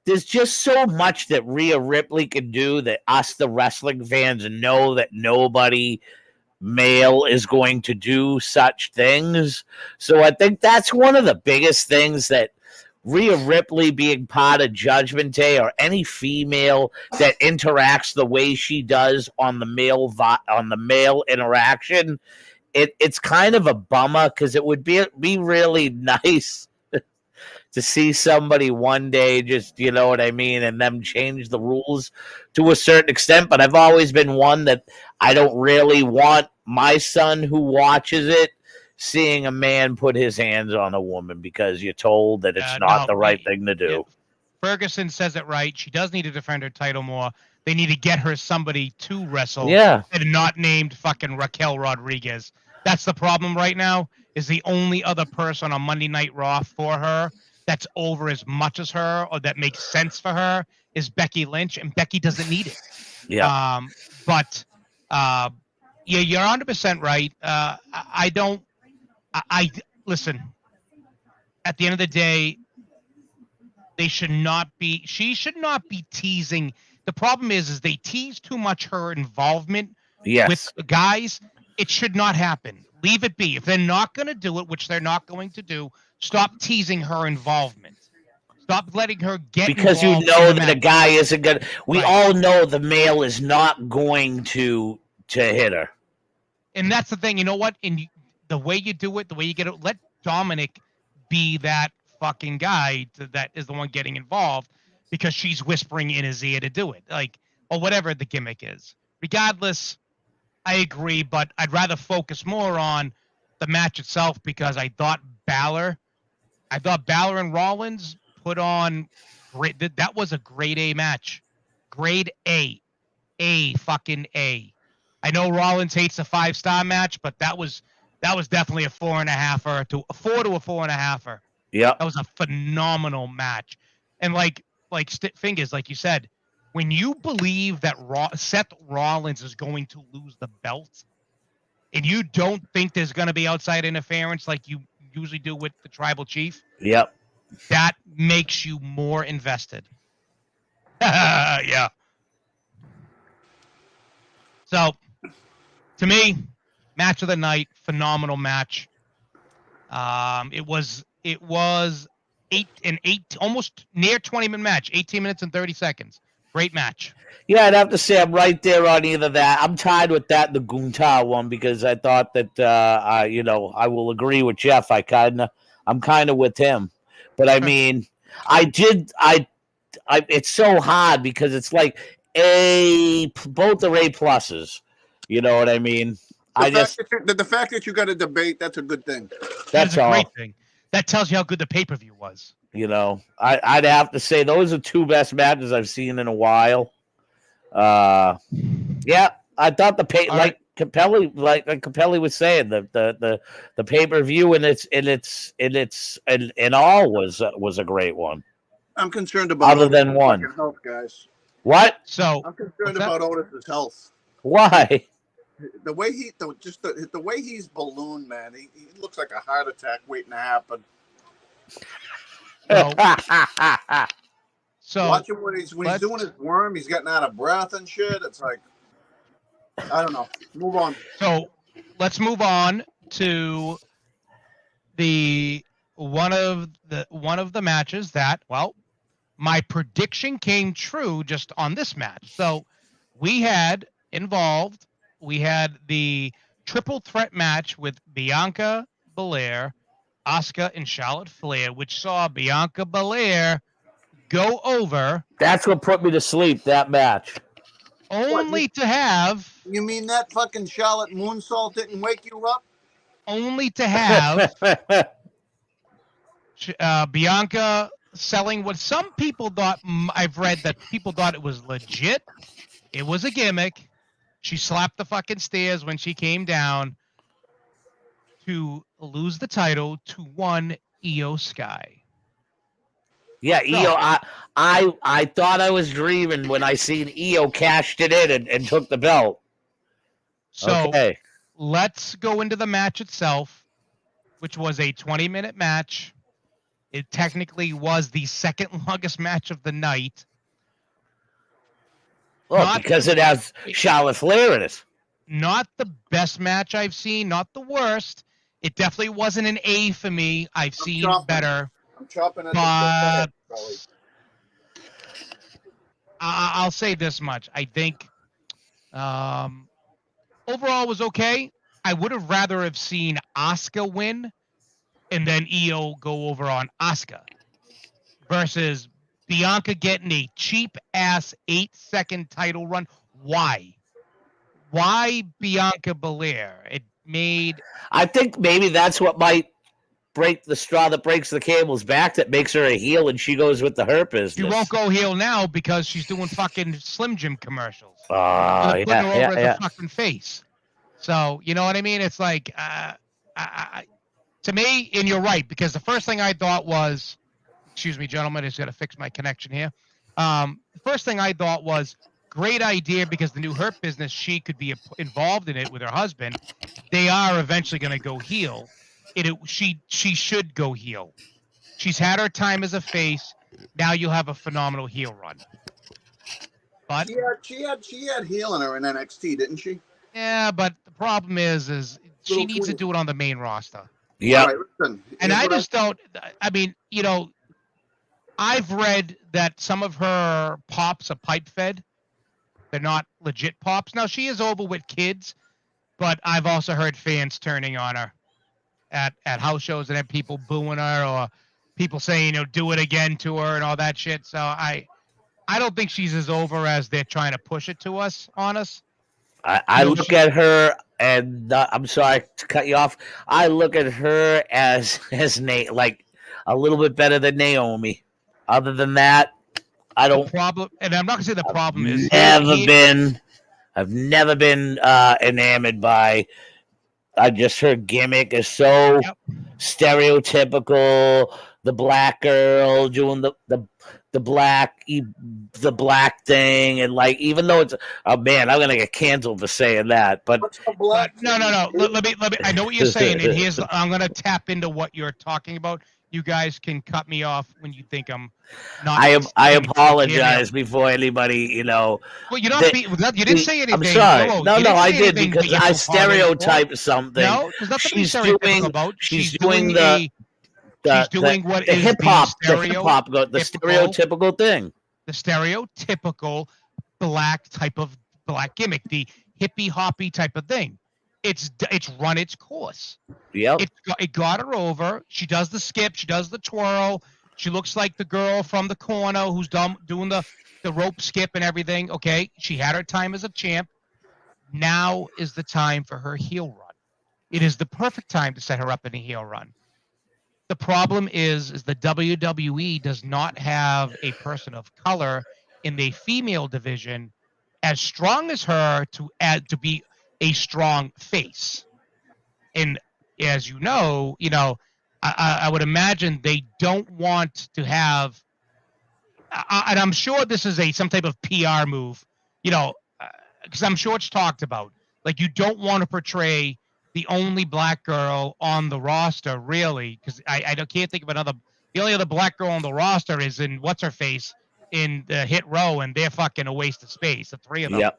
there's just so much that Rhea Ripley can do that us, the wrestling fans, know that nobody male is going to do such things. So I think that's one of the biggest things, that Rhea Ripley being part of Judgment Day, or any female that interacts the way she does on the male interaction, it's kind of a bummer, because it would be really nice to see somebody one day just, you know what I mean, and them change the rules to a certain extent. But I've always been one that I don't really want my son who watches it seeing a man put his hands on a woman because you're told that it's not the right thing to do. Ferguson says it right. She does need to defend her title more. They need to get her somebody to wrestle. Yeah. And not named fucking Raquel Rodriguez. That's the problem right now, is the only other person on Monday Night Raw for her that's over as much as her or that makes sense for her is Becky Lynch, and Becky doesn't need it. Yeah. But yeah, you're 100% right. I listen, at the end of the day, she should not be teasing. The problem is they tease too much her involvement with the guys. It should not happen. Leave it be. If they're not going to do it, which they're not going to do, stop teasing her involvement. Stop letting her get because you involved know in the that a match. guy isn't gonna. We Right. all know the male is not going to hit her. And that's the thing. You know what? The way you do it, the way you get it, let Dominic be that fucking guy that is the one getting involved because she's whispering in his ear to do it, like, or whatever the gimmick is. Regardless, I agree, but I'd rather focus more on the match itself because I thought Balor and Rollins put on great. That was a grade A match. Grade A. Fucking A. I know Rollins hates a 5-star match, but that was definitely a 4.5 to a 4 to a 4.5. Yeah. That was a phenomenal match. And like Fingers, like you said, when you believe that Seth Rollins is going to lose the belt, and you don't think there's going to be outside interference like you usually do with the tribal chief, Yep. that makes you more invested. Yeah. So, to me, match of the night, phenomenal match. It was almost near 20-minute match, 18 minutes and 30 seconds. Great match. Yeah, I'd have to say I'm right there on either that. I'm tied with that, the Gunther one, because I thought that I will agree with Jeff. I'm kind of with him, but I mean, it's so hard because it's like both are A pluses. You know what I mean? The fact that you got a debate, that's a good thing. That's a great thing. That tells you how good the pay-per-view was. You know, I'd have to say those are two best matches I've seen in a while. Yeah, I thought CaPelli was saying, the pay-per-view and all was a great one. I'm concerned about other than one health, guys. What? So I'm concerned about Otis's health. Why? The way he's ballooned, man. He looks like a heart attack waiting to happen. So watch him when he's doing his worm. He's getting out of breath and shit. It's like, I don't know. Move on. So let's move on to one of the matches that, well, my prediction came true just on this match. So we had the triple threat match with Bianca Belair, Asuka, and Charlotte Flair, which saw Bianca Belair go over. That's what put me to sleep, that match. Only to have... You mean that fucking Charlotte moonsault didn't wake you up? Only to have Bianca selling what some people thought, I've read that people thought it was legit. It was a gimmick. She slapped the fucking stairs when she came down to lose the title to one Io Sky. Yeah, Io. I thought I was dreaming when I seen Io cashed it in and took the belt. So let's go into the match itself, which was a 20-minute match. It technically was the second longest match of the night. Well, because it has Charlotte Flair in it. Not the best match I've seen, not the worst. It definitely wasn't an A for me. I've seen better. I'm chopping at but I'll say this much. I think overall it was okay. I would have rather have seen Asuka win and then Io go over on Asuka versus Bianca getting a cheap-ass 8-second title run. Why? Why Bianca Belair? I think maybe that's what might break the straw that breaks the camel's back that makes her a heel, and she goes with the hurt business. She won't go heel now because she's doing fucking Slim Jim commercials. So Oh, they're putting her over as yeah. a fucking face. So you know what I mean? It's like, to me, and you're right, because the first thing I thought was, excuse me, gentlemen, I just got to fix my connection here. The first thing I thought was, great idea, because the new Hurt business, she could be involved in it with her husband. They are eventually going to go heel. She should go heel. She's had her time as a face. Now you'll have a phenomenal heel run. But she had heel in her in NXT, didn't she? yeah, but the problem is she needs to do it on the main roster. Yeah. Right, listen, And I just don't. I mean, you know, I've read that some of her pops are pipe fed. They're not legit pops. Now she is over with kids, but I've also heard fans turning on her at house shows and have people booing her or people saying, you know, do it again to her and all that shit. So I don't think she's as over as they're trying to push it to us on us. I look at her, and I'm sorry to cut you off. I look at her as like a little bit better than Naomi. Other than that, I don't. The problem, and I'm not gonna say the problem is I've never been enamored by. Her gimmick is so stereotypical. The black girl doing the black thing, and like, even though it's, oh man, I'm gonna get canceled for saying that, but no. Let me. I know what you're saying, and I'm gonna tap into what you're talking about. You guys can cut me off when you think I'm not. I apologize before anybody, you know. Well, you're not. You didn't say anything. I'm sorry. No, I did, because I stereotyped something. No, there's nothing to be stereotypical about. She's doing the hip hop, the stereotypical thing. The stereotypical black gimmick, the hippie hoppy type of thing. It's run its course. Yep. It got her over. She does the skip. She does the twirl. She looks like the girl from the corner who's doing the rope skip and everything. Okay, she had her time as a champ. Now is the time for her heel run. It is the perfect time to set her up in a heel run. The problem is the WWE does not have a person of color in the female division as strong as her to be a strong face. And as you know, I would imagine they don't want to have, and I'm sure this is some type of PR move, because I'm sure it's talked about. Like, you don't want to portray the only black girl on the roster, really, because I can't think of the only other black girl on the roster is in what's her face in the Hit Row, and they're fucking a waste of space, the three of them. Yep.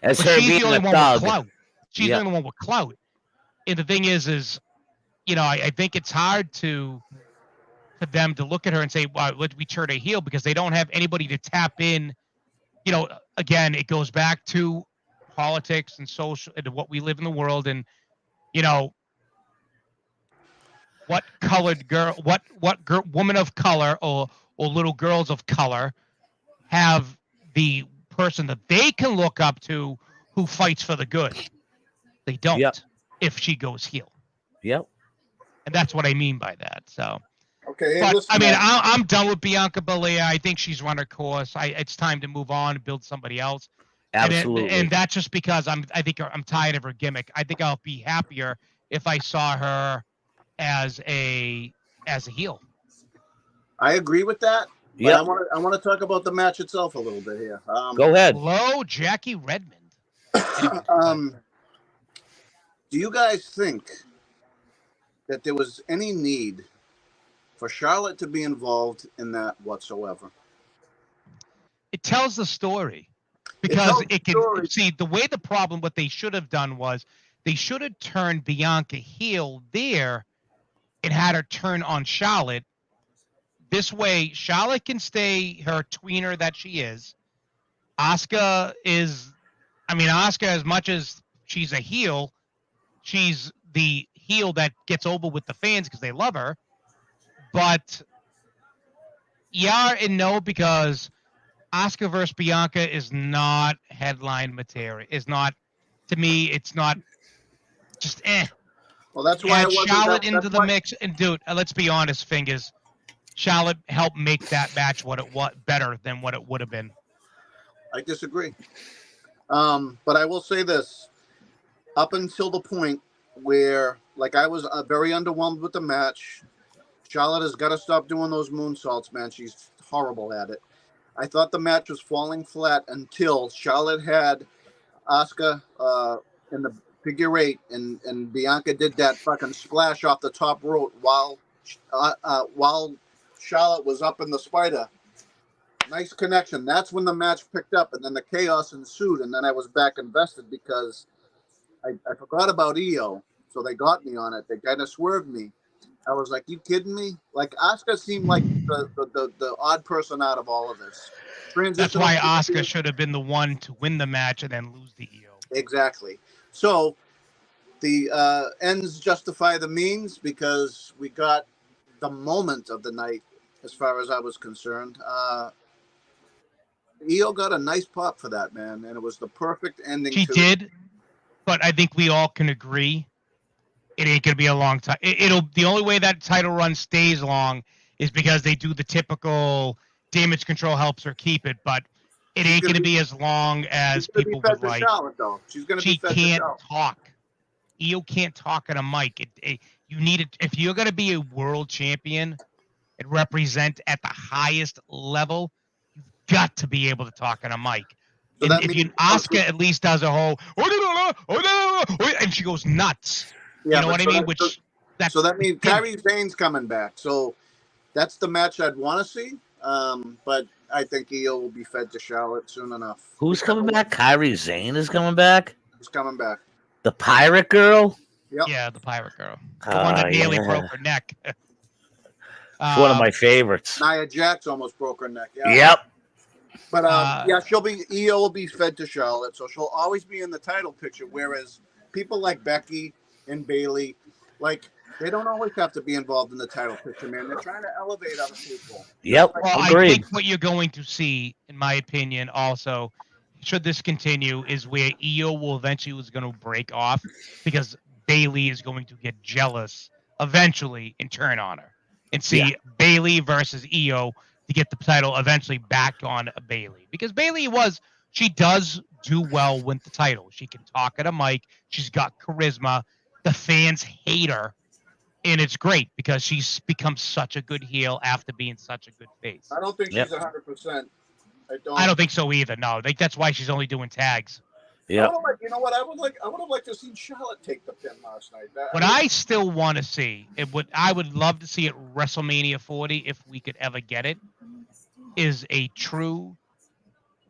As her she's being the only one thug. with clout. She's the only one with clout. And the thing is, I think it's hard for them to look at her and say, well, we turn her heel, because they don't have anybody to tap in. Again, it goes back to politics and social, and what we live in the world, and what colored girl, what woman of color or little girls of color have the person that they can look up to who fights for the good. They don't. Yep. If she goes heel. Yep. And that's what I mean by that. So, okay. But I mean, I'm done with Bianca Belair. I think she's run her course. It's time to move on and build somebody else. Absolutely. And that's just because I think I'm tired of her gimmick. I think I'll be happier if I saw her as a heel. I agree with that. But Yep. I want to talk about the match itself a little bit here. Go ahead. Hello, Jackie Redmond. Do you guys think that there was any need for Charlotte to be involved in that whatsoever? It tells the story. Because see, the way what they should have done was they should have turned Bianca heel there and had her turn on Charlotte. This way, Charlotte can stay her tweener that she is. Asuka, as much as she's a heel, she's the heel that gets over with the fans because they love her. But yeah and no, because Asuka versus Bianca is not headline material. To me, it's not just Well, that's why I Add wasn't. Charlotte into That's the why, mix, and dude, let's be honest, fingers. Charlotte helped make that match better than what it would have been. I disagree. But I will say this: up until the point where, like, I was very underwhelmed with the match. Charlotte has got to stop doing those moonsaults, man. She's horrible at it. I thought the match was falling flat until Charlotte had Asuka in the figure eight, and Bianca did that fucking splash off the top rope while Charlotte was up in the spider. Nice connection. That's when the match picked up, and then the chaos ensued, and then I was back invested because I forgot about Io, so they got me on it. They kind of swerved me. I was like, "You kidding me?" Like Asuka seemed like the odd person out of all of this. That's why Asuka should have been the one to win the match and then lose the EO. Exactly. So the ends justify the means because we got the moment of the night, as far as I was concerned. Io got a nice pop for that, man, and it was the perfect ending. She did, but I think we all can agree it ain't gonna be a long time. The only way that title run stays long is because they do the typical damage control helps her keep it, but it ain't gonna be as long as people would like. Charlotte, though. She's gonna she be fed can't to talk. Io can't talk on a mic. You need it if you're gonna be a world champion and represent at the highest level. You've got to be able to talk on a mic. So and if Asuka at least does a whole and she goes nuts. Yeah, you know what I mean? So that means Kairi Sane's coming back. So that's the match I'd want to see. But I think Io will be fed to Charlotte soon enough. Who's coming back? Kairi Sane is coming back? He's coming back. The Pirate Girl? Yep. Yeah, the Pirate Girl. The one that nearly broke her neck. One of my favorites. Nia Jax almost broke her neck. Yeah. Yep. But Io will be fed to Charlotte, so she'll always be in the title picture. Whereas people like Becky and Bayley, like, they don't always have to be involved in the title picture, man. They're trying to elevate other people. Yep. Well, agreed. I think what you're going to see, in my opinion, also, should this continue, is where Io will eventually is going to break off because Bayley is going to get jealous eventually and turn on her and see Bayley versus Io to get the title eventually back on Bayley, because Bayley she does do well with the title. She can talk at a mic. She's got charisma. The fans hate her, and it's great because she's become such a good heel after being such a good face. I don't think she's 100%. I don't think so either. No, I think that's why she's only doing tags. Yeah. You know what? I would have liked to see Charlotte take the pin last night. I still want to see I would love to see at WrestleMania 40, if we could ever get it, is a true.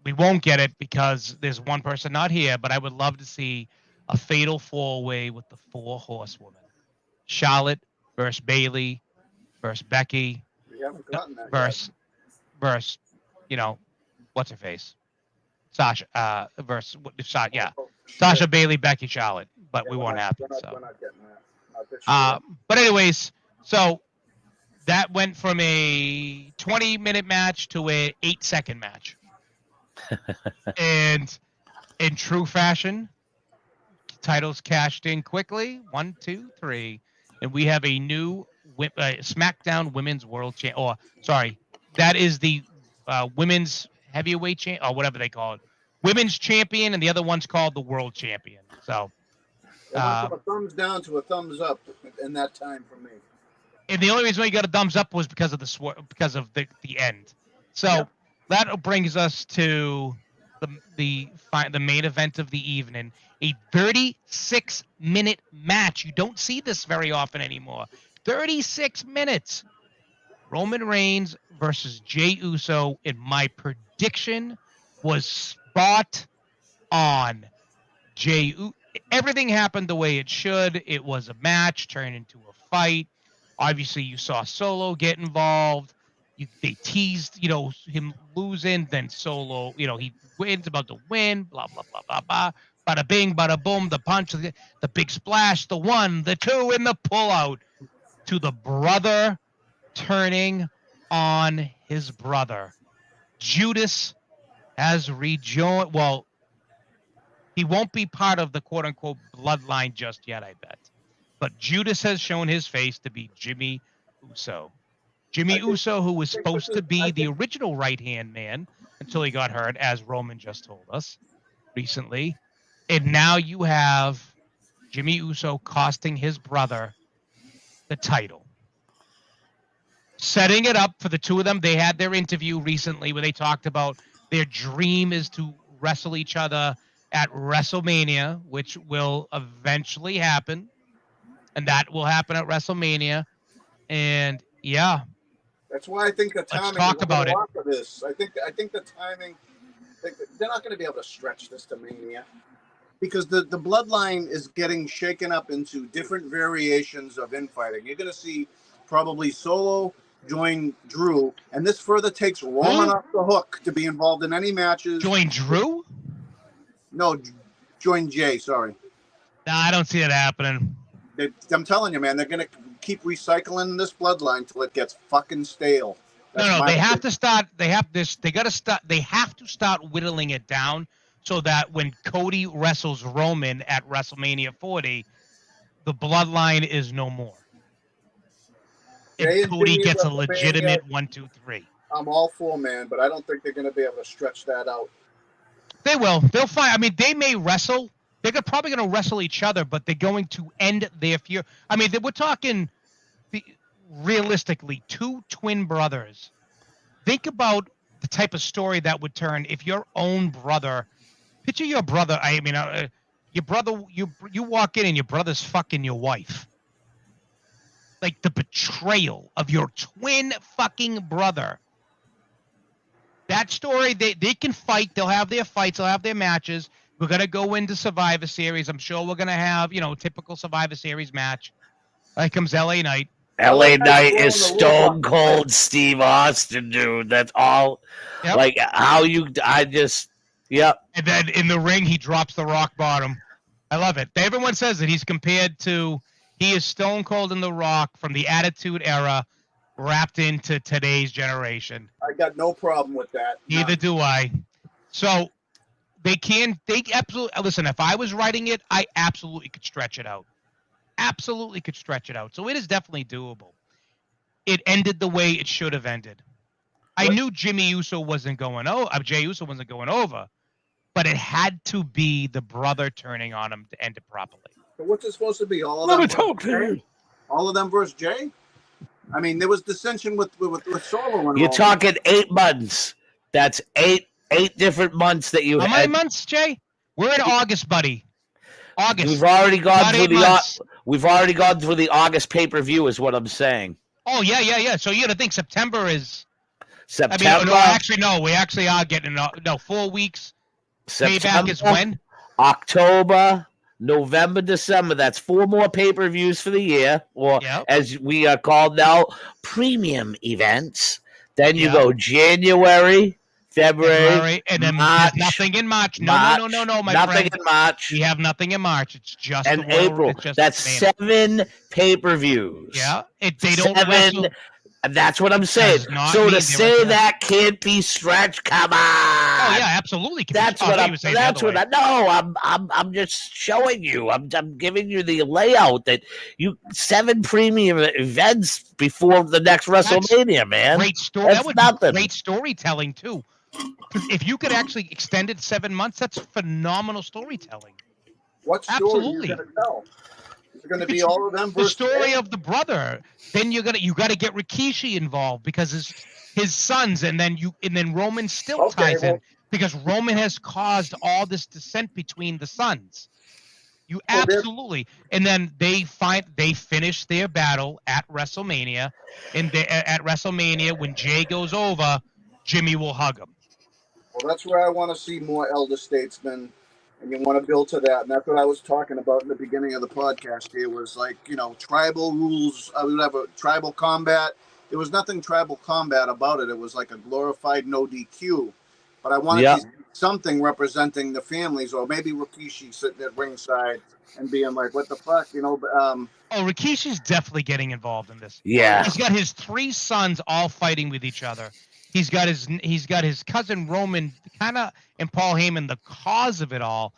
We won't get it because there's one person not here, but I would love to see a fatal four-way with the four horsewomen: Charlotte versus Bayley versus Becky We haven't gotten that versus what's her face, Sasha versus Sasha, Bayley, Becky, Charlotte, but we won't happen. We're not getting that. But anyways, so that went from a 20-minute match to a 8-second match. And in true fashion, titles cashed in quickly. 1, 2, 3. And we have a new SmackDown Women's World Champ. Oh, sorry. That is the Women's Heavyweight Champ, or whatever they call it. Women's Champion, and the other one's called the World Champion. So, from a thumbs down to a thumbs up in that time for me. And the only reason why you got a thumbs up was because of the end. So that brings us to the main event of the evening, a 36-minute match. You don't see this very often anymore. 36 minutes. Roman Reigns versus Jey Uso, and my prediction was spot on. Everything happened the way it should. It was a match turned into a fight. Obviously, you saw Solo get involved. They teased, him losing. Then Solo, he wins, about to win. Blah blah blah blah blah. Bada bing, bada boom. The punch, the big splash, the 1, the 2, and the pullout. To the brother turning on his brother. Judas has rejoined. Well, he won't be part of the quote unquote bloodline just yet, I bet. but Judas has shown his face to be Jimmy Uso. Jimmy Uso, who was supposed to be the original right-hand man until he got hurt, as Roman just told us recently. And now you have Jimmy Uso costing his brother the title. Setting it up for the two of them. They had their interview recently where they talked about their dream is to wrestle each other at WrestleMania, which will eventually happen. And that will happen at WrestleMania. And yeah. That's why I think the timing. Let's talk about it. For this. I think the timing. They're not going to be able to stretch this to Mania, because the bloodline is getting shaken up into different variations of infighting. You're going to see probably Solo join Drew, and this further takes Roman off the hook to be involved in any matches. Join Drew? No, join Jay. Sorry. No, I don't see it happening. I'm telling you, man, they're going to keep recycling this bloodline till it gets fucking stale. No, they have to start. They have to start whittling it down so that when Cody wrestles Roman at WrestleMania 40, the bloodline is no more. And Cody gets a legitimate 1, 2, 3. I'm all for, man, but I don't think they're going to be able to stretch that out. They will. They'll find. I mean, they may wrestle. They're probably going to wrestle each other, but they're going to end their feud. I mean, we're talking realistically, two twin brothers. Think about the type of story that would turn if your own brother. Picture your brother. I mean, your brother. You walk in and your brother's fucking your wife. Like the betrayal of your twin fucking brother. That story, they can fight. They'll have their fights. They'll have their matches. We're going to go into Survivor Series. I'm sure we're going to have, typical Survivor Series match. Here comes LA Knight. LA Knight is stone cold Steve Austin, dude. That's all. Yep. Like yep. And then in the ring, he drops the rock bottom. I love it. Everyone says that he's compared to, he is stone cold in the Rock from the Attitude Era wrapped into today's generation. I got no problem with that. Neither do I. So they absolutely, listen, if I was writing it, I absolutely could stretch it out. Absolutely could stretch it out. So it is definitely doable. It ended the way it should have ended. I knew Jimmy Uso wasn't going Jay Uso wasn't going over, but it had to be the brother turning on him to end it properly. So what's it supposed to be? All of them versus Jay? I mean, there was dissension with Solo. You're talking 8 months. That's eight different months that you had. How many months, Jay? We're in August, buddy. August. We've already gone through the August pay-per-view is what I'm saying. Oh, yeah. So you got to think September is September. I mean, no, we actually are getting 4 weeks. September, payback is when? October, November, December. That's 4 more pay-per-views for the year, or as we are called now, premium events. Then you go January, February, and then March, nothing in March. No, my nothing friend. in March. We have nothing in March. It's just and April. That's 7 pay-per-views. Yeah, they don't wrestle. That's what I'm saying. So to say that can't be stretched, come on. Oh yeah, absolutely. I'm just showing you. I'm giving you the layout that 7 premium events before the next WrestleMania, man. Great story. That would be great storytelling too. If you could actually extend it 7 months, that's phenomenal storytelling. What story are you going to tell? Is it going to be all of them? The story of the brother. Then you got to get Rikishi involved because his sons, and then Roman still ties in because Roman has caused all this dissent between the sons. You absolutely, and then they finish their battle at WrestleMania, and at WrestleMania when Jay goes over, Jimmy will hug him. Well, that's where I want to see more elder statesmen. And you want to build to that. And that's what I was talking about in the beginning of the podcast here was like, tribal rules, whatever, tribal combat. There was nothing tribal combat about it. It was like a glorified no DQ. But I wanted to see something representing the families, or maybe Rikishi sitting at ringside and being like, what the fuck, Rikishi's definitely getting involved in this. Yeah. He's got his 3 sons all fighting with each other. He's got his cousin Roman and Paul Heyman, the cause of it all.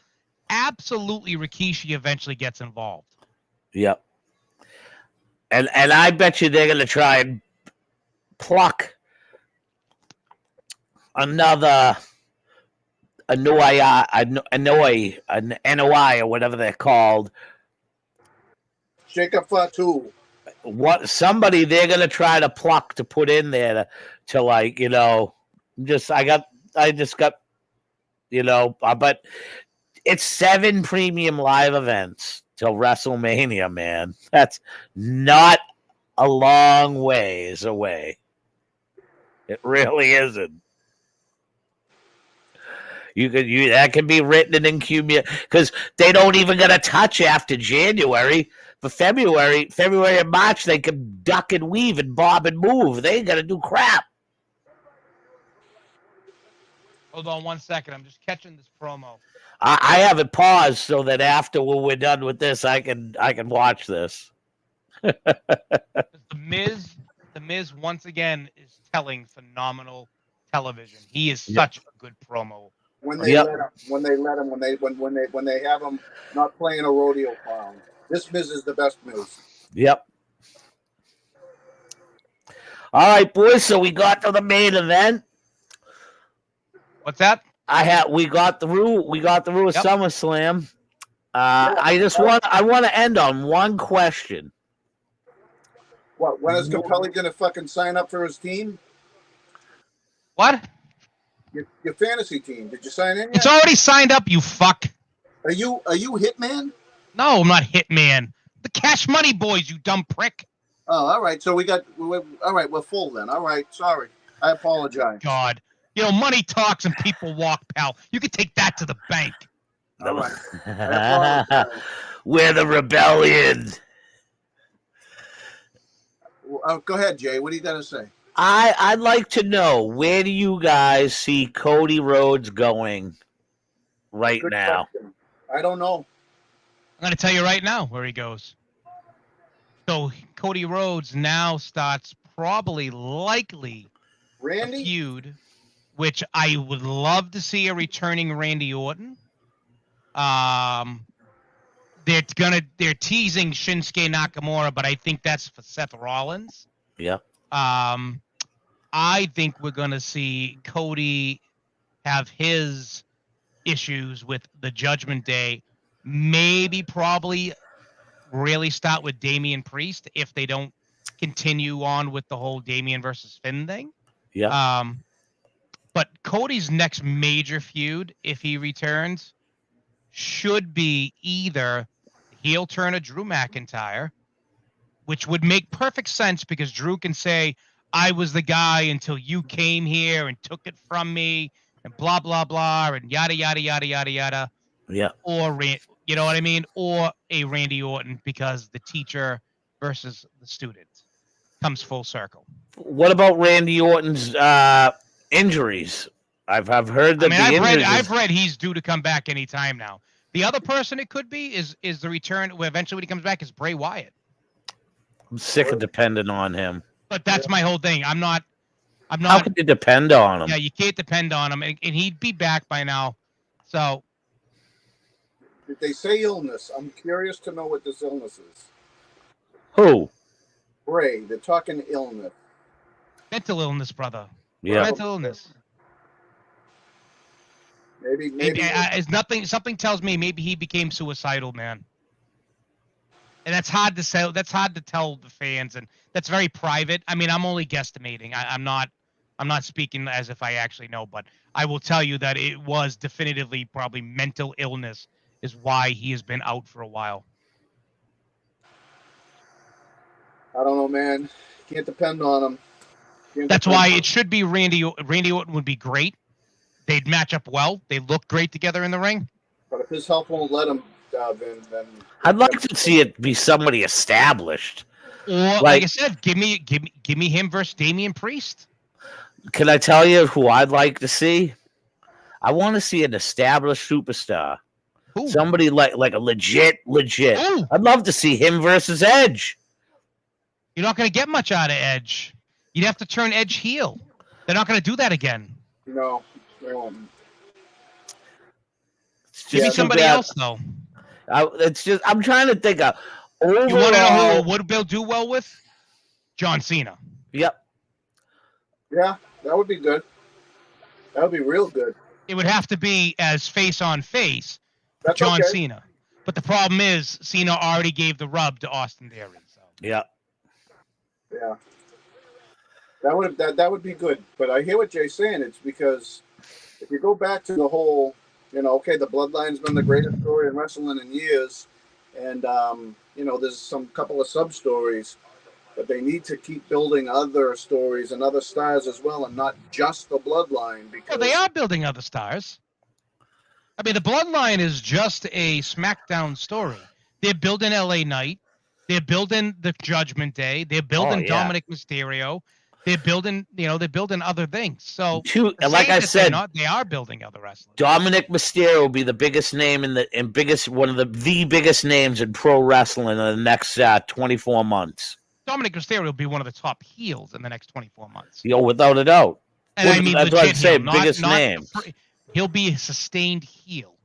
Absolutely, Rikishi eventually gets involved. Yep. And I bet you they're gonna try and pluck another NOI or whatever they're called. Jacob Fatu. What somebody they're gonna try to pluck to put in there to like, I just got but it's 7 premium live events till WrestleMania, man. That's not a long ways away. It really isn't. That can be written in because they don't even get a touch after January. But February and March, they can duck and weave and bob and move. They ain't gonna do crap. Hold on 1 second. I'm just catching this promo. I have it paused so that after we're done with this, I can watch this. The Miz once again is telling phenomenal television. He is such a good promo. When they have him not playing a rodeo clown. This Miz is the best Miz. Yep. All right, boys. So we got to the main event. What's that? We got through with SummerSlam. I want to end on one question. What? When is CaPelli going to fucking sign up for his team? What? Your fantasy team. Did you sign in yet? It's already signed up, you fuck. Are you Hitman? No, I'm not Hitman. The Cash Money Boys, you dumb prick. Oh, all right. So we're full then. All right. Sorry. I apologize. God. Money talks and people walk, pal. You can take that to the bank. All right. We're the rebellion. Go ahead, Jay. What do you got to say? I'd like to know, where do you guys see Cody Rhodes going right Good now? question. I don't know. I'm going to tell you right now where he goes. So Cody Rhodes now starts likely Randy? a feud, which I would love to see a returning Randy Orton. They're teasing Shinsuke Nakamura, but I think that's for Seth Rollins. Yeah. I think we're going to see Cody have his issues with the Judgment Day. Probably really start with Damian Priest if they don't continue on with the whole Damian versus Finn thing. Yeah. But Cody's next major feud, if he returns, should be either heel turn of Drew McIntyre, which would make perfect sense because Drew can say, I was the guy until you came here and took it from me and blah, blah, blah, and yada, yada, yada, yada, yada. Yeah. Or, you know what I mean? Or a Randy Orton because the teacher versus the student comes full circle. What about Randy Orton's injuries? I've heard that I've read he's due to come back anytime now. The other person it could be is the return eventually when he comes back is Bray Wyatt. I'm sick of depending on him. But that's my whole thing. I'm not. How can you depend on him? Yeah, you can't depend on him, and he'd be back by now. So. Did they say illness? I'm curious to know what this illness is. Who? Bray. They're talking illness. Mental illness, brother. Yeah. Mental illness. Maybe it's nothing. Something tells me maybe he became suicidal, man. And that's hard to say. That's hard to tell the fans, and that's very private. I mean, I'm only guesstimating. I'm not speaking as if I actually know, but I will tell you that it was definitively probably mental illness is why he has been out for a while. I don't know, man. Can't depend on him. That's why it should be Randy. Randy Orton would be great. They'd match up well. They look great together in the ring. But if his health won't let him, then I'd like to see it be somebody established. Or like I said, give me him versus Damian Priest. Can I tell you who I'd like to see? I want to see an established superstar. Ooh. Somebody like a legit. Ooh. I'd love to see him versus Edge. You're not going to get much out of Edge. You'd have to turn Edge heel. They're not going to do that again. No, they won't. Give me somebody else, though. I'm trying to think of overall, You want to know who it would Bill do well with? John Cena. Yep. Yeah, that would be good. That would be real good. It would have to be as face on face with That's John okay. Cena. But the problem is Cena already gave the rub to Austin Theory. So. Yep. Yeah. That would be good. But I hear what Jay's saying. It's because if you go back to the whole, okay, the Bloodline's been the greatest story in wrestling in years, and there's some couple of sub stories, but they need to keep building other stories and other stars as well, and not just the Bloodline. Because Well, they are building other stars. I mean, the Bloodline is just a SmackDown story. They're building LA Knight. They're building the Judgment Day. They're building Dominic Mysterio. They're building, they're building other things. So, like I said, they are building other wrestlers. Dominic Mysterio will be the biggest name one of the biggest names in pro wrestling in the next 24 months. Dominic Mysterio will be one of the top heels in the next 24 months. Without a doubt. And I mean, that's what I'd say, heel, biggest names. He'll be a sustained heel.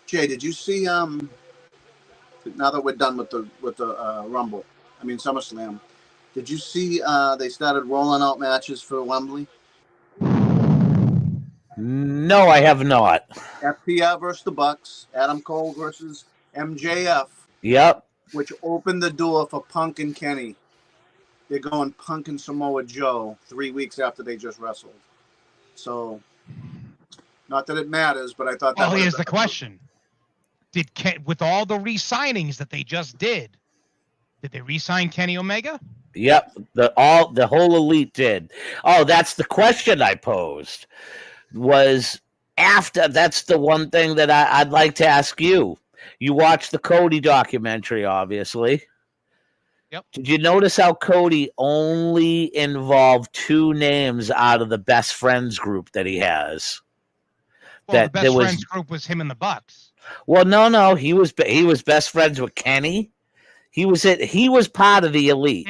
Jay, did you see? Now that we're done with the Rumble, SummerSlam. Did you see they started rolling out matches for Wembley? No, I have not. FTR versus the Bucks, Adam Cole versus MJF. Yep. Which opened the door for Punk and Kenny. They're going Punk and Samoa Joe 3 weeks after they just wrestled. So, not that it matters, but I thought that. Well, here's the question: with all the re-signings that they just did they re-sign Kenny Omega? Yep, the whole elite did. Oh, that's the question I posed. That's the one thing that I'd like to ask you. You watched the Cody documentary, obviously. Yep. Did you notice how Cody only involved 2 names out of the best friends group that he has? Well, the best friends group was him and the Bucks. Well, no, he was best friends with Kenny. He was part of the elite.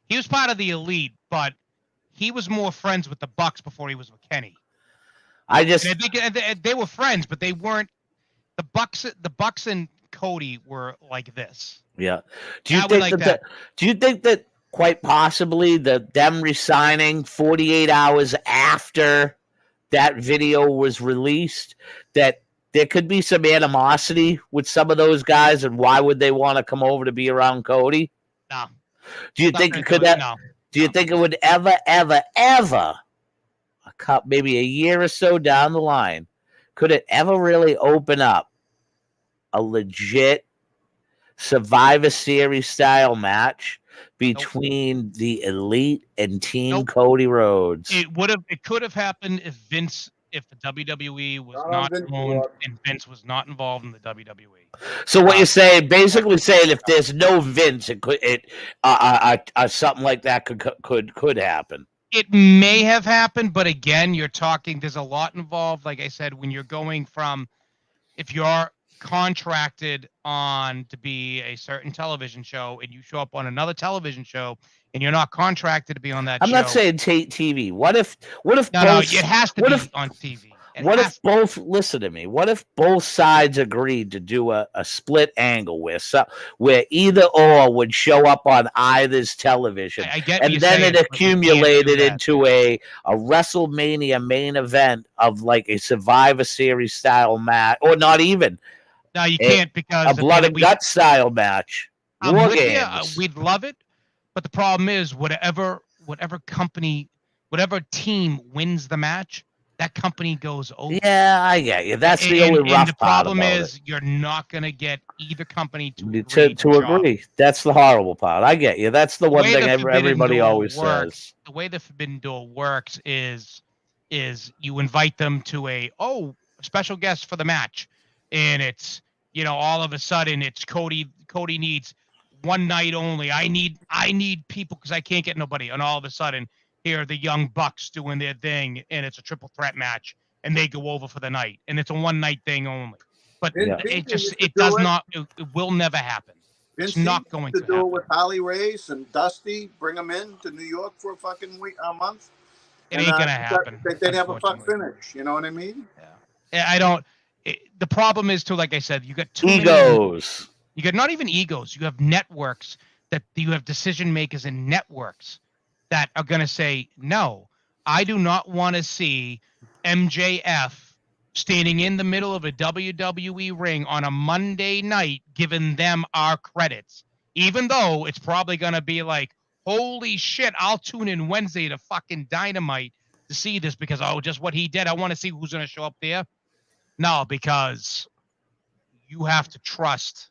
He was part of the elite, but he was more friends with the Bucks before he was with Kenny. I think they were friends, but they weren't. The Bucks and Cody were like this. Yeah. Do you think that quite possibly them resigning 48 hours after that video was released, that there could be some animosity with some of those guys, and why would they want to come over to be around Cody? No. Do you think it could? Do you think it would ever, maybe a year or so down the line, could it ever really open up a legit Survivor Series style match between the elite and Team Cody Rhodes? It could have happened if the WWE was not owned and Vince was not involved in the WWE. So what you're saying, basically saying, if there's no Vince, something like that could happen. It may have happened, but again, you're talking. There's a lot involved. Like I said, when you're going from, if you're contracted on to be a certain television show and you show up on another television show and you're not contracted to be on that show. I'm not saying TV. What if no, it has to be on TV. Listen to me. What if both sides agreed to do a split angle where either or would show up on either's television, I get and then it accumulated into a WrestleMania main event of like a Survivor Series style match, or not even. No, you can't, because a blood and gut style match. War games. We'd love it, but the problem is whatever team wins the match, that company goes over. Yeah, I get you. That's the only rough part. The problem is you're not going to get either company to agree. That's the horrible part. I get you. That's the one thing everybody always says. The way the Forbidden Door works is you invite them to a special guest for the match, and it's all of a sudden it's Cody needs one night only. I need people because I can't get nobody, and all of a sudden, here are the Young Bucks doing their thing, and it's a triple threat match, and they go over for the night, and it's a one night thing only. But it will never happen. It's not going to happen. With Harley Race and Dusty, bring them in to New York for a fucking month. It ain't gonna happen. They'd have a fuck finish. You know what I mean? Yeah. I don't. The problem is too, like I said, you got too egos. You got not even egos. You have networks that you have decision makers in networks that are going to say, no, I do not want to see MJF standing in the middle of a WWE ring on a Monday night, giving them our credits, even though it's probably going to be like, holy shit, I'll tune in Wednesday to fucking Dynamite to see this because, oh, just what he did. I want to see who's going to show up there. No, because you have to trust.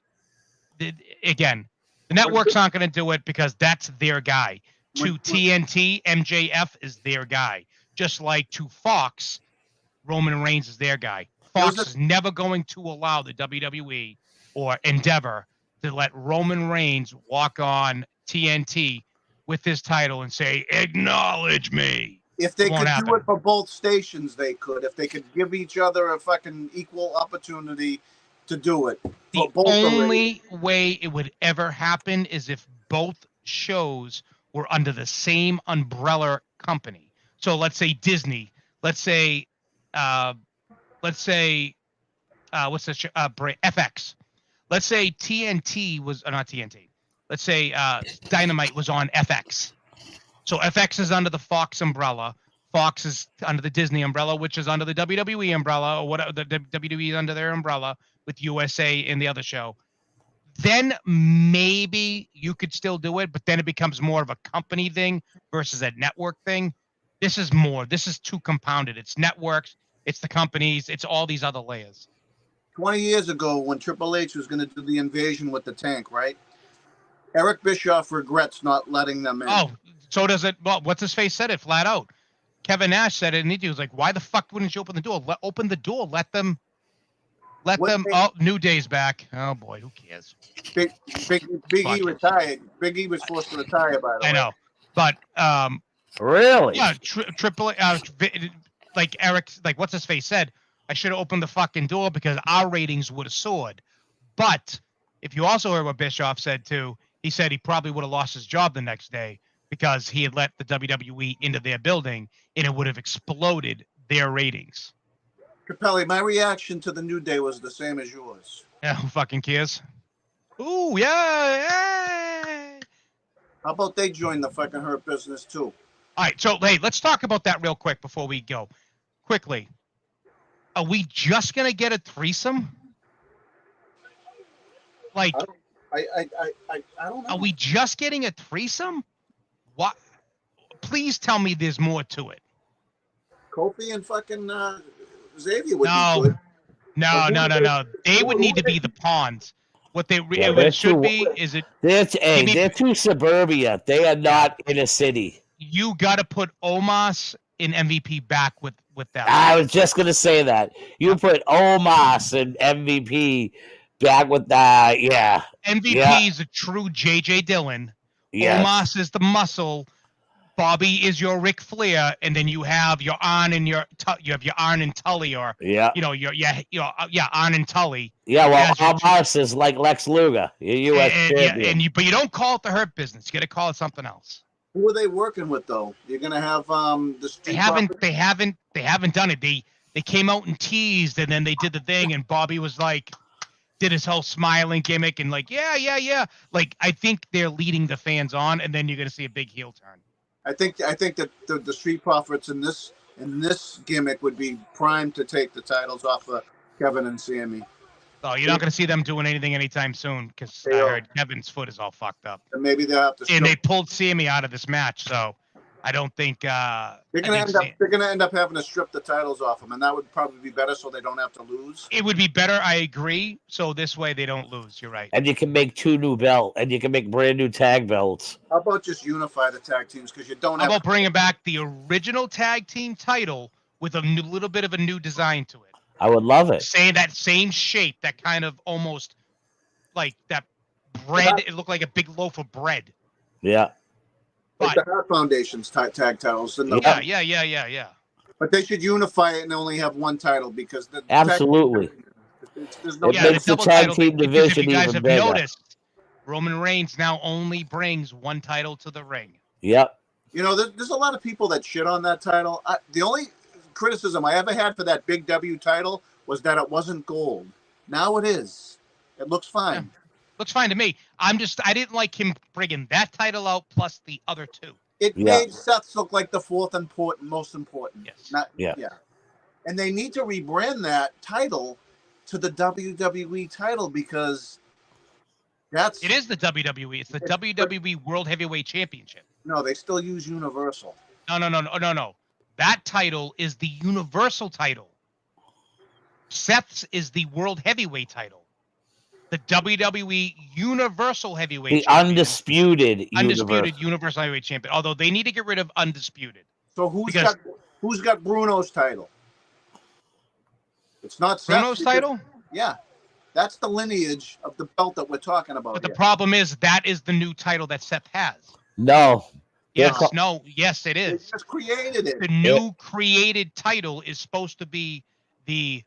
Again, the networks aren't going to do it because that's their guy. To TNT, MJF is their guy. Just like to Fox, Roman Reigns is their guy. Fox is never going to allow the WWE or Endeavor to let Roman Reigns walk on TNT with his title and say, acknowledge me. If they could do it for both stations, they could. If they could give each other a fucking equal opportunity to do it. The only way it would ever happen is if both shows were under the same umbrella company. So let's say Disney, let's say what's the FX. Let's say TNT was not TNT. Let's say Dynamite was on FX. So FX is under the Fox umbrella. Fox is under the Disney umbrella, which is under the WWE umbrella, or whatever. The WWE is under their umbrella with USA in the other show. Then maybe you could still do it, but then it becomes more of a company thing versus a network thing. This is too compounded. It's networks, it's the companies, it's all these other layers. 20 years ago, when Triple H was going to do the invasion with the Tank, right? Eric Bischoff regrets not letting them in. Oh, so does it. Well, what's his face said it flat out. Kevin Nash said it, and he was like, "Why the fuck wouldn't you open the door? Open the door. Let them. Oh, New Day's back. Oh boy, who cares? Big E retired. Big E was forced to retire, by the way. I know, but really, yeah, Triple like Eric, like what's his face said, I should have opened the fucking door because our ratings would have soared. But if you also heard what Bischoff said too, he said he probably would have lost his job the next day because he had let the WWE into their building and it would have exploded their ratings. CaPelli, my reaction to the New Day was the same as yours. Yeah, who fucking cares? Ooh, yeah. How about they join the fucking Hurt Business too? All right, so hey, let's talk about that real quick before we go. Quickly, are we just gonna get a threesome? Like, I don't know. Are we just getting a threesome? What? Please tell me there's more to it. Kofi and fucking Xavier would be good. No. They would need to be the pawns. What they should be is it. They're too suburbia. They are not in a city. You got to put Omos in MVP back with that. I was just gonna say that. You put Omos and MVP back with that. Yeah. MVP is a true JJ Dillon. Yes. Omos is the muscle. Bobby is your Ric Flair, and then you have your Arn and Arn and Tully, or Arn and Tully. Yeah, well, Omos is like Lex Luger, U.S. champion. But you don't call it the Hurt Business. You got to call it something else. Who are they working with though? You're gonna have the Street. They haven't done it. They came out and teased, and then they did the thing, and Bobby was like, did his whole smiling gimmick, and like, yeah. Like, I think they're leading the fans on, and then you're gonna see a big heel turn. I think that the Street Profits in this gimmick would be primed to take the titles off of Kevin and Sammy. Oh, you're not going to see them doing anything anytime soon because I heard Kevin's foot is all fucked up. And maybe they'll have to. And they pulled Sammy out of this match, so I don't think they're going to end up having to strip the titles off them, and that would probably be better, so they don't have to lose. It would be better, I agree. So this way they don't lose. You're right. And you can make 2 new belts, and you can make brand new tag belts. How about just unify the tag teams because you don't? How about bringing back the original tag team title with a little bit of a new design to it? I would love it. Saying that same shape, that kind of almost like that bread. It looked like a big loaf of bread. Yeah. Like the Hart Foundation's tag titles. Yeah. But they should unify it and only have one title because absolutely. There's no. It makes the tag team division if you guys even have bigger. Noticed, Roman Reigns now only brings one title to the ring. Yep. You know, there's a lot of people that shit on that title. The only criticism I ever had for that Big W title was that it wasn't gold. Now it is. It looks fine. Looks fine to me. I didn't like him bringing that title out plus the other two. It made Seth's look like the most important. Yes. Yeah. And they need to rebrand that title to the WWE title because it is the WWE. It's the WWE World Heavyweight Championship. No, they still use Universal. No. That title is the Universal title. Seth's is the World Heavyweight title. The WWE Universal Heavyweight the Champion. Undisputed Universal Heavyweight Champion. Although they need to get rid of Undisputed. So who's got Bruno's title? It's not Bruno's title? Yeah. That's the lineage of the belt that we're talking about. But the problem is that is the new title that Seth has. No. Yes, it is. They just created it. The new created title is supposed to be the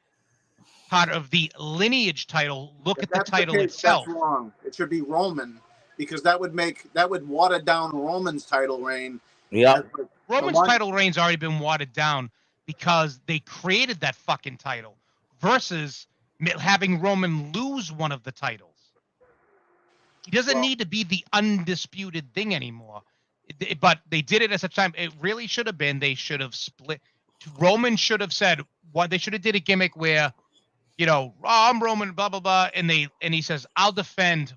part of the lineage title. Look at the title itself. That's wrong. It should be Roman because that would water down Roman's title reign. Yeah. Roman's title reign's already been watered down because they created that fucking title versus having Roman lose one of the titles. He doesn't need to be the undisputed thing anymore. But they did it at such time. It really should have been. They should have split. Roman should have said what they should have did a gimmick where, I'm Roman, blah blah blah, and he says, I'll defend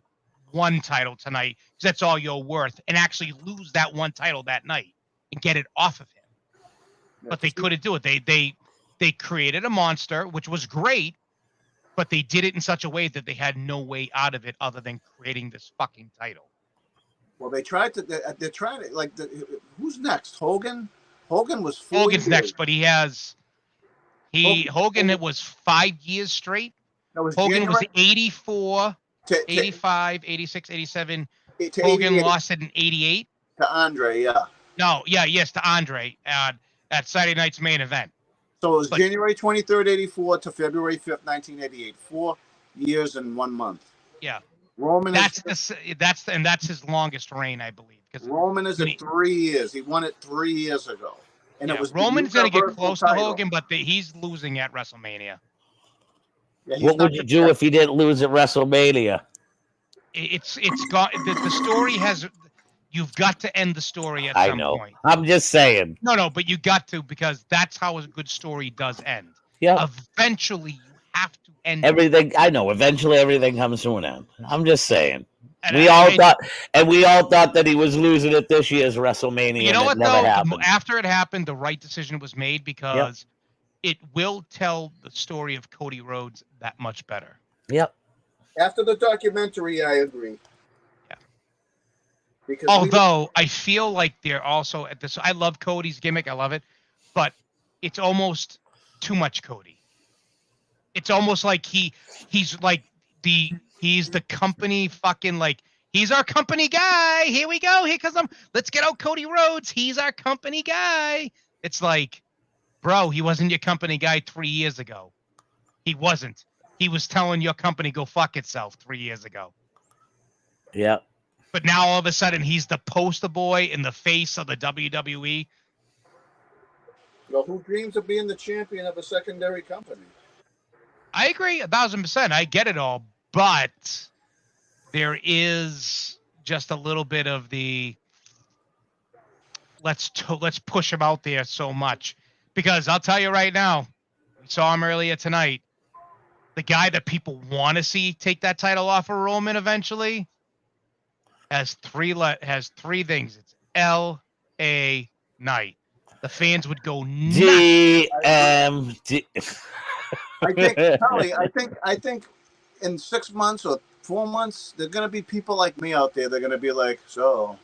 one title tonight because that's all you're worth, and actually lose that one title that night and get it off of him. But they couldn't do it. They created a monster, which was great, but they did it in such a way that they had no way out of it other than creating this fucking title. Well, they tried to. They're trying to who's next? Hogan. Hogan was 4 Hogan's years. next, but Hogan it was 5 years straight. Hogan was 84, 85, 86, 87. Hogan lost it in 88. To Andre, yeah. Yes, to Andre at Saturday night's main event. So it was January 23rd, 84 to February 5th, 1988. 4 years and 1 month. Yeah. Roman that's his longest reign, I believe. Roman is at 3 years. He won it 3 years ago. And it was Roman's going to get close to Hogan, but he's losing at WrestleMania. Yeah, what would you do if he didn't lose at WrestleMania? It's got the story has. You've got to end the story at some point. I'm just saying. No, but you got to because that's how a good story does end. Yeah. Eventually, you have to end everything. I know. Eventually, everything comes to an end. I'm just saying. We all thought that he was losing at this year's WrestleMania. You know what, though? Happened. After it happened, the right decision was made because it will tell the story of Cody Rhodes that much better. Yep. After the documentary, I agree. Yeah. Because although I feel like they're also at this. I love Cody's gimmick. I love it, but it's almost too much Cody. It's almost like he's the company fucking he's our company guy. Here we go. Here comes let's get out Cody Rhodes. He's our company guy. It's like, bro, he wasn't your company guy 3 years ago. He wasn't. He was telling your company go fuck itself 3 years ago. Yeah. But now all of a sudden he's the poster boy in the face of the WWE. Well, who dreams of being the champion of a secondary company? I agree 1,000%. I get it all, but there is just a little bit of the let's push him out there so much because I'll tell you right now, we saw him earlier tonight. The guy that people want to see take that title off of Roman eventually has three things. It's L.A. Knight. The fans would go nuts. DMD. I think in 6 months or 4 months, there's gonna be people like me out there. They're gonna be like, so,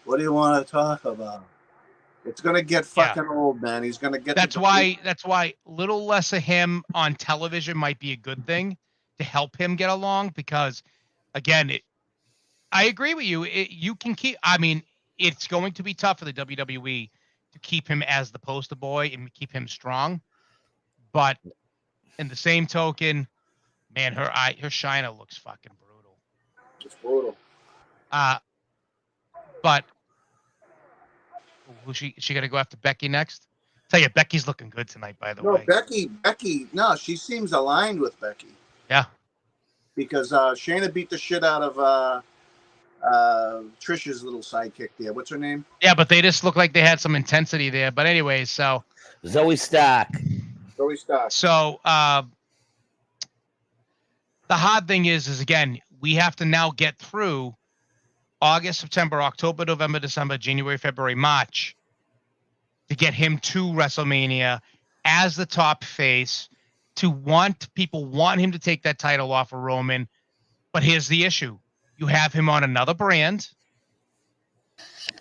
what do you want to talk about? It's gonna get fucking old, man. He's gonna get. That's why little less of him on television might be a good thing to help him get along because, again, I agree with you. You can keep. I mean, it's going to be tough for the WWE to keep him as the poster boy and keep him strong, but in the same token, man, her Shina looks fucking brutal. It's brutal. But who she gonna go after Becky next? Tell you, Becky's looking good tonight, by the way. Becky, no, she seems aligned with Becky. Yeah. because Shayna beat the shit out of Trisha's little sidekick there. What's her name? Yeah, but they just look like they had some intensity there. But anyway, so Zoe Stark. Zoe Stark. So the hard thing is again, we have to now get through August, September, October, November, December, January, February, March to get him to WrestleMania as the top face. People want him to take that title off of Roman, but here's the issue: you have him on another brand.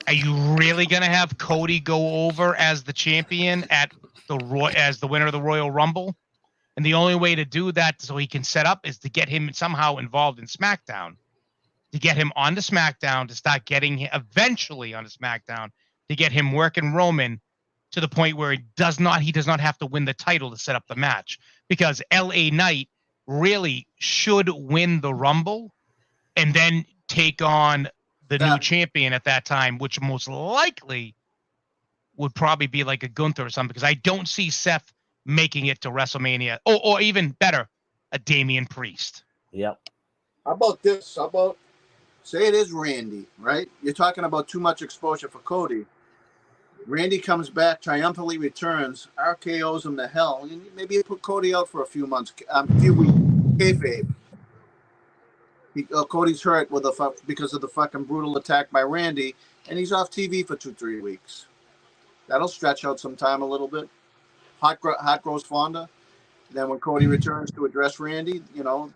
Are you really gonna have Cody go over as the champion as the winner of the Royal Rumble? And the only way to do that so he can set up is to get him somehow involved in SmackDown, to get him on the SmackDown, to start getting him eventually on the SmackDown, to get him working Roman to the point where he does not have to win the title to set up the match, because LA Knight really should win the Rumble and then take on the new champion at that time, which most likely would probably be like a Gunther or something, because I don't see Seth making it to WrestleMania, or even better, a Damian Priest. Yep. How about this? How about, say it is Randy, right? You're talking about too much exposure for Cody. Randy comes back, triumphantly returns, RKO's him to hell. Maybe you put Cody out for a few months, few weeks. Kayfabe. Cody's hurt because of the fucking brutal attack by Randy, and he's off TV for 2-3 weeks. That'll stretch out some time a little bit. Hot grows fonder. Then when Cody returns to address Randy, a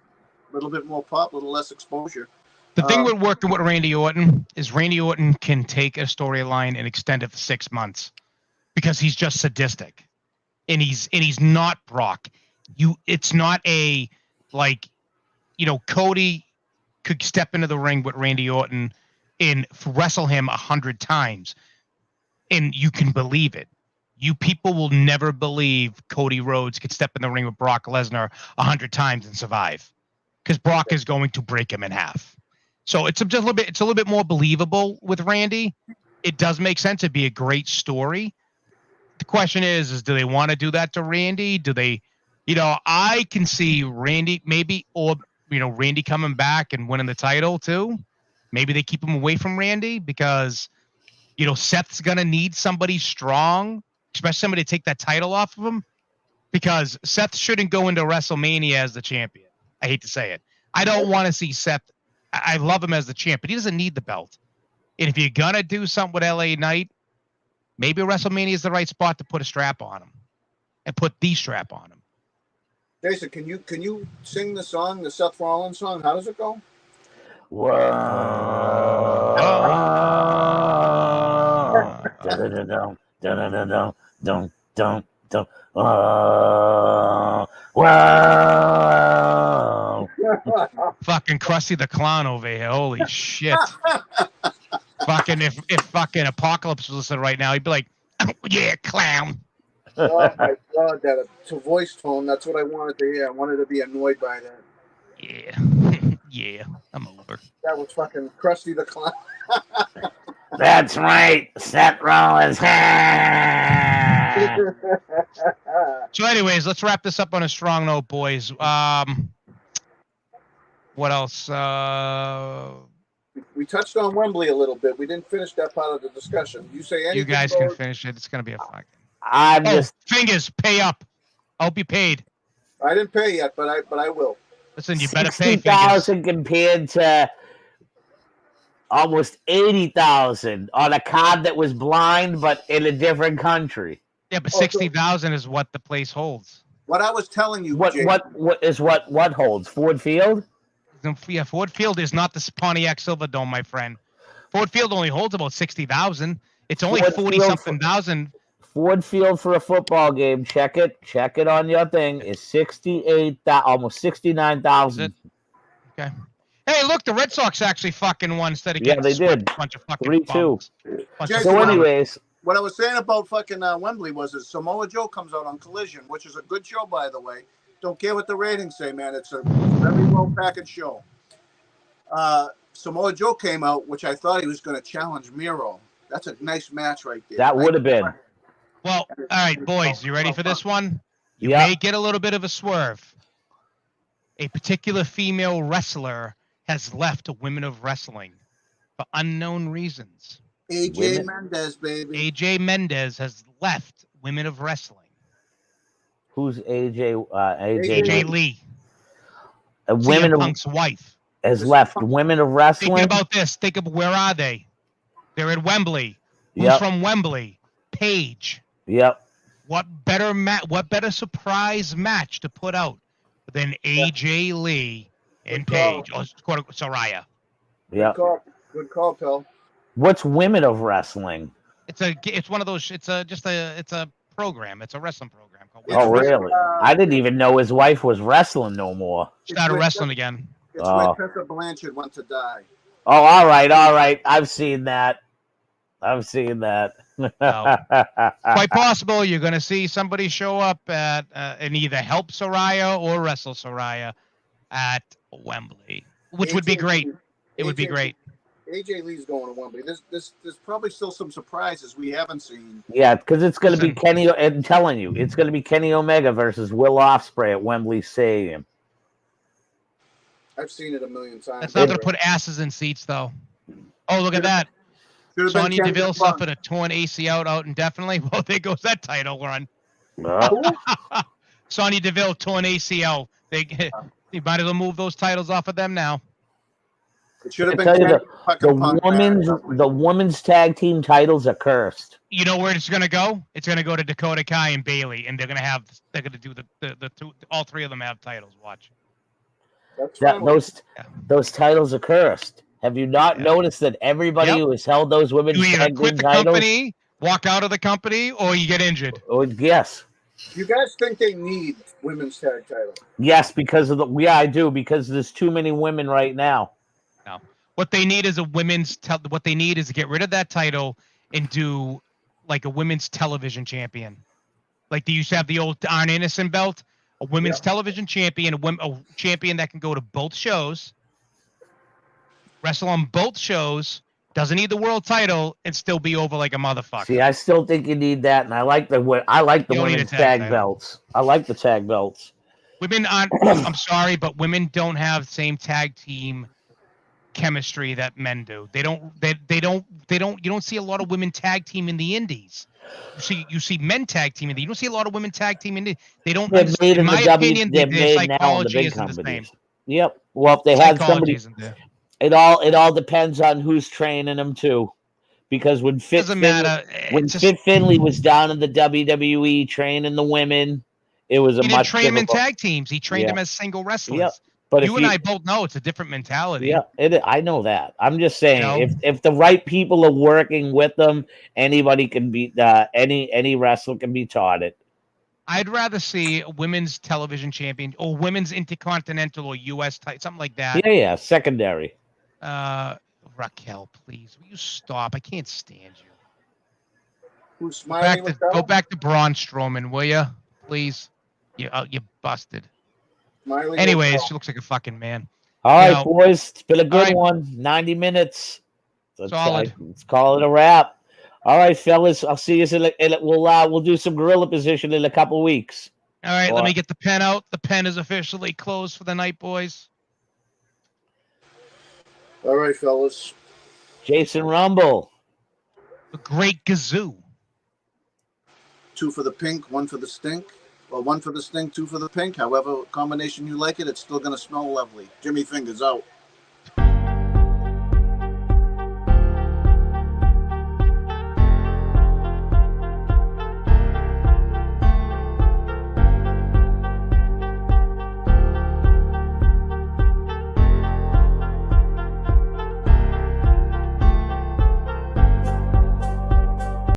little bit more pop, a little less exposure. The thing with working with Randy Orton is Randy Orton can take a storyline and extend it for 6 months because he's just sadistic, and he's not Brock. It's not a Cody could step into the ring with Randy Orton and wrestle him 100 times, and you can believe it. You people will never believe Cody Rhodes could step in the ring with Brock Lesnar 100 times and survive, because Brock is going to break him in half. So it's a little bit more believable with Randy. It does make sense. It'd be a great story. The question is do they want to do that to Randy? Do they, I can see Randy maybe, or Randy coming back and winning the title too. Maybe they keep him away from Randy because, Seth's going to need somebody strong, especially somebody to take that title off of him, because Seth shouldn't go into WrestleMania as the champion. I hate to say it. I don't want to see Seth. I love him as the champ, but he doesn't need the belt. And if you're going to do something with LA Knight, maybe WrestleMania is the right spot to put a strap on him and put the strap on him. Jason, can you sing the song, the Seth Rollins song? How does it go? Fucking Krusty the Clown over here. Holy shit. Fucking if fucking Apocalypse was listening right now, he'd be like, oh, yeah, clown. Oh my God, it's a voice tone. That's what I wanted to hear. I wanted to be annoyed by that. Yeah. Yeah, I'm over. That was fucking Krusty the Clown. That's right, Seth Rollins. So anyways, let's wrap this up on a strong note, boys. What else? We touched on Wembley a little bit. We didn't finish that part of the discussion. You say anything? You guys can finish it. It's going to be a fucking... Fingers, pay up. I hope you paid. I didn't pay yet, but I will. Listen, you better pay. 60,000 compared to almost 80,000 on a card that was blind, but in a different country. Yeah, but 60,000 is what the place holds. What I was telling you, what holds Ford Field? Yeah, Ford Field is not the Pontiac Silverdome, my friend. Ford Field only holds about 60,000. It's only 40-something thousand. Ford Field for a football game. Check it on your thing. Is 68,000, almost 69,000. Okay. Hey, look, the Red Sox actually fucking won instead of getting they did. A bunch of fucking 3-2. So anyways, what I was saying about fucking Wembley was that Samoa Joe comes out on Collision, which is a good show, by the way. Don't care what the ratings say, man. It's a very well-packaged show. Samoa Joe came out, which I thought he was going to challenge Miro. That's a nice match right there. That would have been. Well, all right, boys, you ready for this one? You may get a little bit of a swerve. a particular female wrestler has left Women of Wrestling for unknown reasons. AJ Mendez, baby. AJ Mendez has left Women of Wrestling. Who's AJ? AJ Lee, Women CM Punk's wife, has left Women of Wrestling. Thinking about this, think of where are they? They're at Wembley. Who's Yep. from Wembley? Paige. Yep. What better surprise match to put out than AJ Lee and Paige or Soraya? Yep. Good call, Phil. What's Women of Wrestling? It's one of those. It's a program. It's a wrestling program called. Oh, really? I didn't even know his wife was wrestling no more. Started wrestling again. It's where Tessa Blanchard went to die. Oh, all right. I've seen that. Quite possible you're going to see somebody show up at and either help Soraya or wrestle Soraya at Wembley, which would be great. It would be great. AJ Lee's going to Wembley. There's probably still some surprises we haven't seen. Yeah, because it's going to be Kenny. I'm telling you, it's going to be Kenny Omega versus Will Ospreay at Wembley Stadium. I've seen it a million times. It's not going to put asses in seats, though. Oh, look at that. Sonya Deville suffered a torn ACL out indefinitely. Well, there goes that title run. Sonya Deville torn ACL. You might as well move those titles off of them now. It should have been the women's tag team titles are cursed. You know where it's going to go? It's going to go to Dakota Kai and Bailey, and they're going to do the two. All three of them have titles. Watch. Those titles are cursed. Have you not noticed that everybody who has held those women's tag team titles, company, walk out of the company, or you get injured? Oh, yes. You guys think they need women's tag titles? Yes, because of I do, because there's too many women right now. No. What they need is what they need is to get rid of that title and do like a women's television champion. Like they used to have the old Arn Anderson belt, a women's television champion, a champion that can go to both shows, wrestle on both shows, doesn't need the world title, and still be over like a motherfucker. See, I still think you need that, and I like the women's tag belts. I like the tag belts. Women aren't. I'm sorry, but women don't have the same tag team chemistry that men do. They don't. You don't see a lot of women tag team in the indies. You see men tag team in the. You don't see a lot of women tag team in the. They don't. In my opinion, their psychology isn't the same. Yep. Well, if they had somebody. It all depends on who's training them too, because when Fit Finley was down in the WWE training the women, it was he didn't train them in tag teams. He trained them as single wrestlers. Yeah. But you and I both know it's a different mentality. Yeah, I know that. I'm just saying, if the right people are working with them, anybody can be any wrestler can be taught it. I'd rather see a women's television champion or women's intercontinental or U.S. title, something like that. Yeah, secondary. Raquel, please, will you stop? I can't stand you. Who's smiling? Go back to Braun Strowman, will you? Please. You busted. Smiling. Anyways, she looks like a fucking man. All right, boys. It's been a good one. 90 minutes. Solid. Let's call it a wrap. All right, fellas. I'll see you. We'll do some gorilla position in a couple weeks. All right, let me get the pen out. The pen is officially closed for the night, boys. All right, fellas. Jason Rumble. The Great Gazoo. 2 for the pink, 1 for the stink. Well, 1 for the stink, 2 for the pink. However combination you like it, it's still going to smell lovely. Jimmy Fingers out.